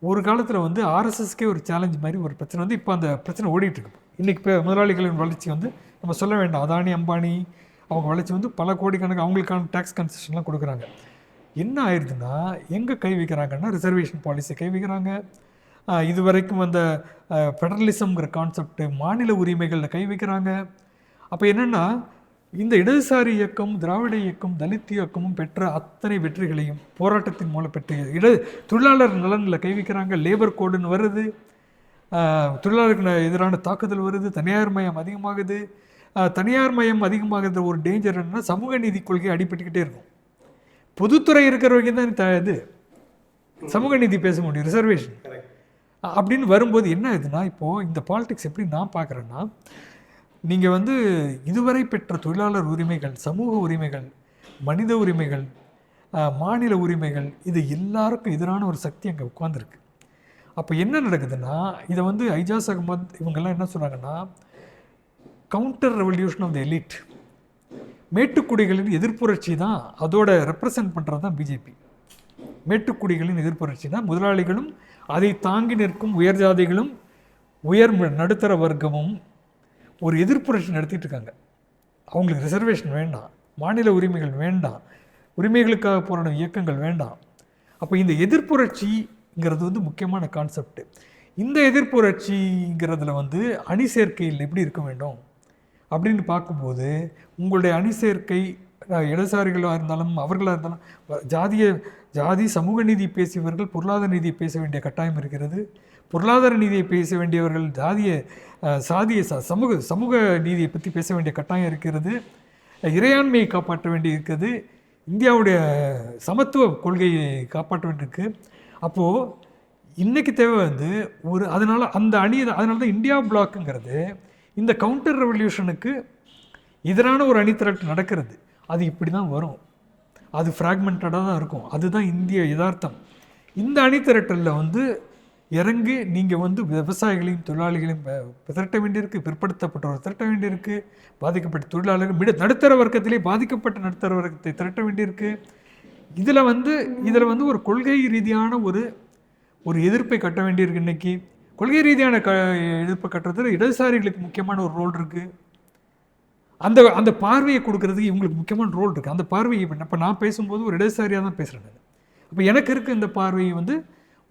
ஒரு காலத்தில் வந்து ஆர்எஸ்எஸ்க்கே ஒரு சேலஞ்ச் மாதிரி ஒரு பிரச்சனை வந்து இப்போ அந்த பிரச்சனை ஓடிட்டுருக்கு. இன்றைக்கி இப்போ முதலாளிகளின் வளர்ச்சி வந்து நம்ம சொல்ல வேண்டாம், அதானி அம்பானி அவங்க வளர்ச்சி வந்து பல கோடிக்கணக்கு அவங்களுக்கான டேக்ஸ் கன்செஷன்லாம் கொடுக்குறாங்க. என்ன ஆயிடுதுன்னா எங்கே கை வைக்கிறாங்கன்னா ரிசர்வேஷன் பாலிசி கை வைக்கிறாங்க. இது வரைக்கும் அந்த ஃபெடரலிசம்ங்கிற கான்செப்ட் மாநில உரிமைகளில் கை வைக்கிறாங்க. அப்போ என்னென்னா இந்த இடதுசாரி இயக்கம், திராவிட இயக்கம், தலித் இயக்கமும் பெற்ற அத்தனை வெற்றிகளையும் போராட்டத்தின் மூலம் பெற்ற தொழிலாளர் நலனில் கை வைக்கிறாங்க. லேபர் கோடுன்னு வருது, தொழிலாளருக்கு எதிரான தாக்குதல் வருது, தனியார் மயம் அதிகமாகுது. தனியார் மயம் அதிகமாகுற ஒரு டேஞ்சர் என்னன்னா சமூக நீதி கொள்கை அடிபட்டுக்கிட்டே இருக்கும். பொதுத்துறை இருக்கிறவங்க தான் இது சமூக நீதி பேச முடியும், ரிசர்வேஷன் அப்படின்னு வரும்போது என்ன ஆகுதுன்னா இப்போது இந்த பாலிடிக்ஸ் எப்படி நான் பார்க்குறேன்னா நீங்கள் வந்து இதுவரை பெற்ற தொழிலாளர் உரிமைகள், சமூக உரிமைகள், மனித உரிமைகள், மாநில உரிமைகள், இது எல்லாருக்கும் எதிரான ஒரு சக்தி அங்கே உட்காந்துருக்கு. அப்போ என்ன நடக்குதுன்னா இதை வந்து ஐஜாஸ் அகமத் இவங்கெல்லாம் என்ன சொல்கிறாங்கன்னா counter revolution of the elite, மேட்டுக்குடிகளின் எதிர்ப்புரட்சி தான் அதோட ரெப்ரசன்ட் பண்ணுறது தான் பிஜேபி. மேட்டுக்குடிகளின் எதிர்ப்புரட்சி தான் முதலாளிகளும் அதை தாங்கி நிற்கும் உயர் ஜாதிகளும் உயர் நடுத்தர வர்க்கமும் ஒரு எதிர்ப்புரட்சி நடத்திட்டு இருக்காங்க. அவங்களுக்கு ரிசர்வேஷன் வேண்டாம், மாநில உரிமைகள் வேண்டாம், உரிமைகளுக்காக போராடும் இயக்கங்கள் வேண்டாம். அப்போ இந்த எதிர்ப்புரட்சிங்கிறது வந்து முக்கியமான கான்செப்ட். இந்த எதிர்ப்புரட்சிங்கிறதுல வந்து அணி சேர்க்கையில் எப்படி இருக்க வேண்டும் அப்படின்னு பார்க்கும்போது உங்களுடைய அணி சேர்க்கை இடதுசாரிகளாக இருந்தாலும் அவர்களாக இருந்தாலும் ஜாதி சமூக நீதி பேசியவர்கள் பொருளாதார நீதியை பேச வேண்டிய கட்டாயம் இருக்கிறது. பொருளாதார நீதியை பேச வேண்டியவர்கள் சமூக நீதியை பற்றி பேச வேண்டிய கட்டாயம் இருக்கிறது. இறையாண்மையை காப்பாற்ற வேண்டி இருக்குது. இந்தியாவுடைய சமத்துவ கொள்கையை காப்பாற்ற வேண்டியிருக்கு. அப்போது இன்றைக்கி தேவை வந்து அதனால் அந்த அதனால தான் இந்தியா பிளாக்குங்கிறது இந்த கவுண்டர் ரெவல்யூஷனுக்கு எதிரான ஒரு அணிதிரட்டு நடக்கிறது. அது இப்படி தான் வரும், அது ஃப்ராக்மெண்டடாக தான் இருக்கும். அதுதான் இந்திய யதார்த்தம். இந்த அணிதிரட்டலில் வந்து இறங்கி நீங்கள் வந்து விவசாயிகளையும் தொழிலாளிகளையும் திரட்ட வேண்டியிருக்கு, பிற்படுத்தப்பட்டவர் திரட்ட வேண்டியிருக்கு, பாதிக்கப்பட்ட தொழிலாளர்கள் நடுத்தர வர்க்கத்திலே பாதிக்கப்பட்ட நடுத்தர வர்க்கத்தை திரட்ட வேண்டியிருக்கு. இதில் வந்து ஒரு கொள்கை ரீதியான ஒரு எதிர்ப்பை கட்ட வேண்டியிருக்கு. இன்றைக்கி கொள்கை ரீதியான எதிர்ப்பை கட்டுறதுல இடதுசாரிகளுக்கு முக்கியமான ஒரு ரோல் இருக்குது. அந்த பார்வையை கொடுக்கறதுக்கு இவங்களுக்கு முக்கியமான ரோல் இருக்குது. அந்த பார்வையை இப்போ நான் பேசும்போது ஒரு இடதுசாரியாக தான் பேசுகிறேன் நான். அப்போ எனக்கு இருக்க இந்த பார்வையை வந்து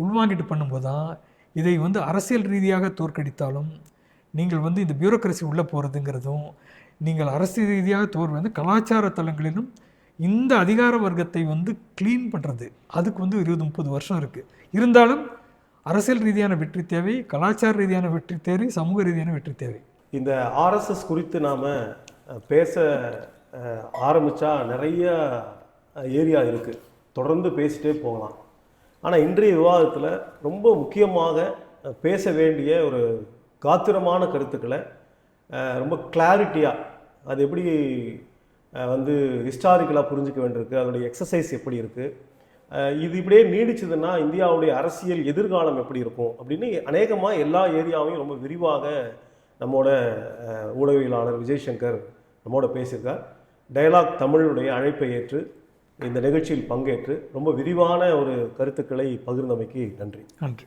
உள்வாங்கிட்டு பண்ணும்போது தான் இதை வந்து அரசியல் ரீதியாக தோற்கடித்தாலும் நீங்கள் வந்து இந்த பியூரோக்ரஸி உள்ளே போகிறதுங்கிறதும் நீங்கள் அரசியல் ரீதியாக வந்து கலாச்சார தளங்களிலும் இந்த அதிகார வர்க்கத்தை வந்து க்ளீன் பண்ணுறது அதுக்கு வந்து 20-30 வருஷம் இருக்குது. இருந்தாலும் அரசியல் ரீதியான வெற்றி தேவை, கலாச்சார ரீதியான வெற்றி தேவை, சமூக ரீதியான வெற்றி தேவை. இந்த ஆர்எஸ்எஸ் குறித்து நாம் பேச ஆரம்பித்தா நிறைய ஏரியா இருக்குது, தொடர்ந்து பேசிகிட்டே போகலாம். ஆனால் இன்றைய விவாதத்தில் ரொம்ப முக்கியமாக பேச வேண்டிய ஒரு காத்திரமான கருத்துக்களை ரொம்ப கிளாரிட்டியாக அது எப்படி வந்து ஹிஸ்டாரிக்கலாக புரிஞ்சிக்க வேண்டியிருக்கு, அதோடைய எக்ஸசைஸ் எப்படி இருக்குது, இது இப்படியே நீடிச்சதுன்னா இந்தியாவுடைய அரசியல் எதிர்காலம் எப்படி இருக்கும் அப்படின்னு அநேகமாக எல்லா ஏரியாவையும் ரொம்ப விரிவாக நம்மோட ஊடகவியலாளர் விஜய் சங்கர் நம்மோட பேசியிருக்கார். டயலாக் தமிழுடைய அழைப்பை ஏற்று இந்த நிகழ்ச்சியில் பங்கேற்று ரொம்ப விரிவான ஒரு கருத்துக்களை பகிர்ந்தமைக்கு நன்றி. நன்றி.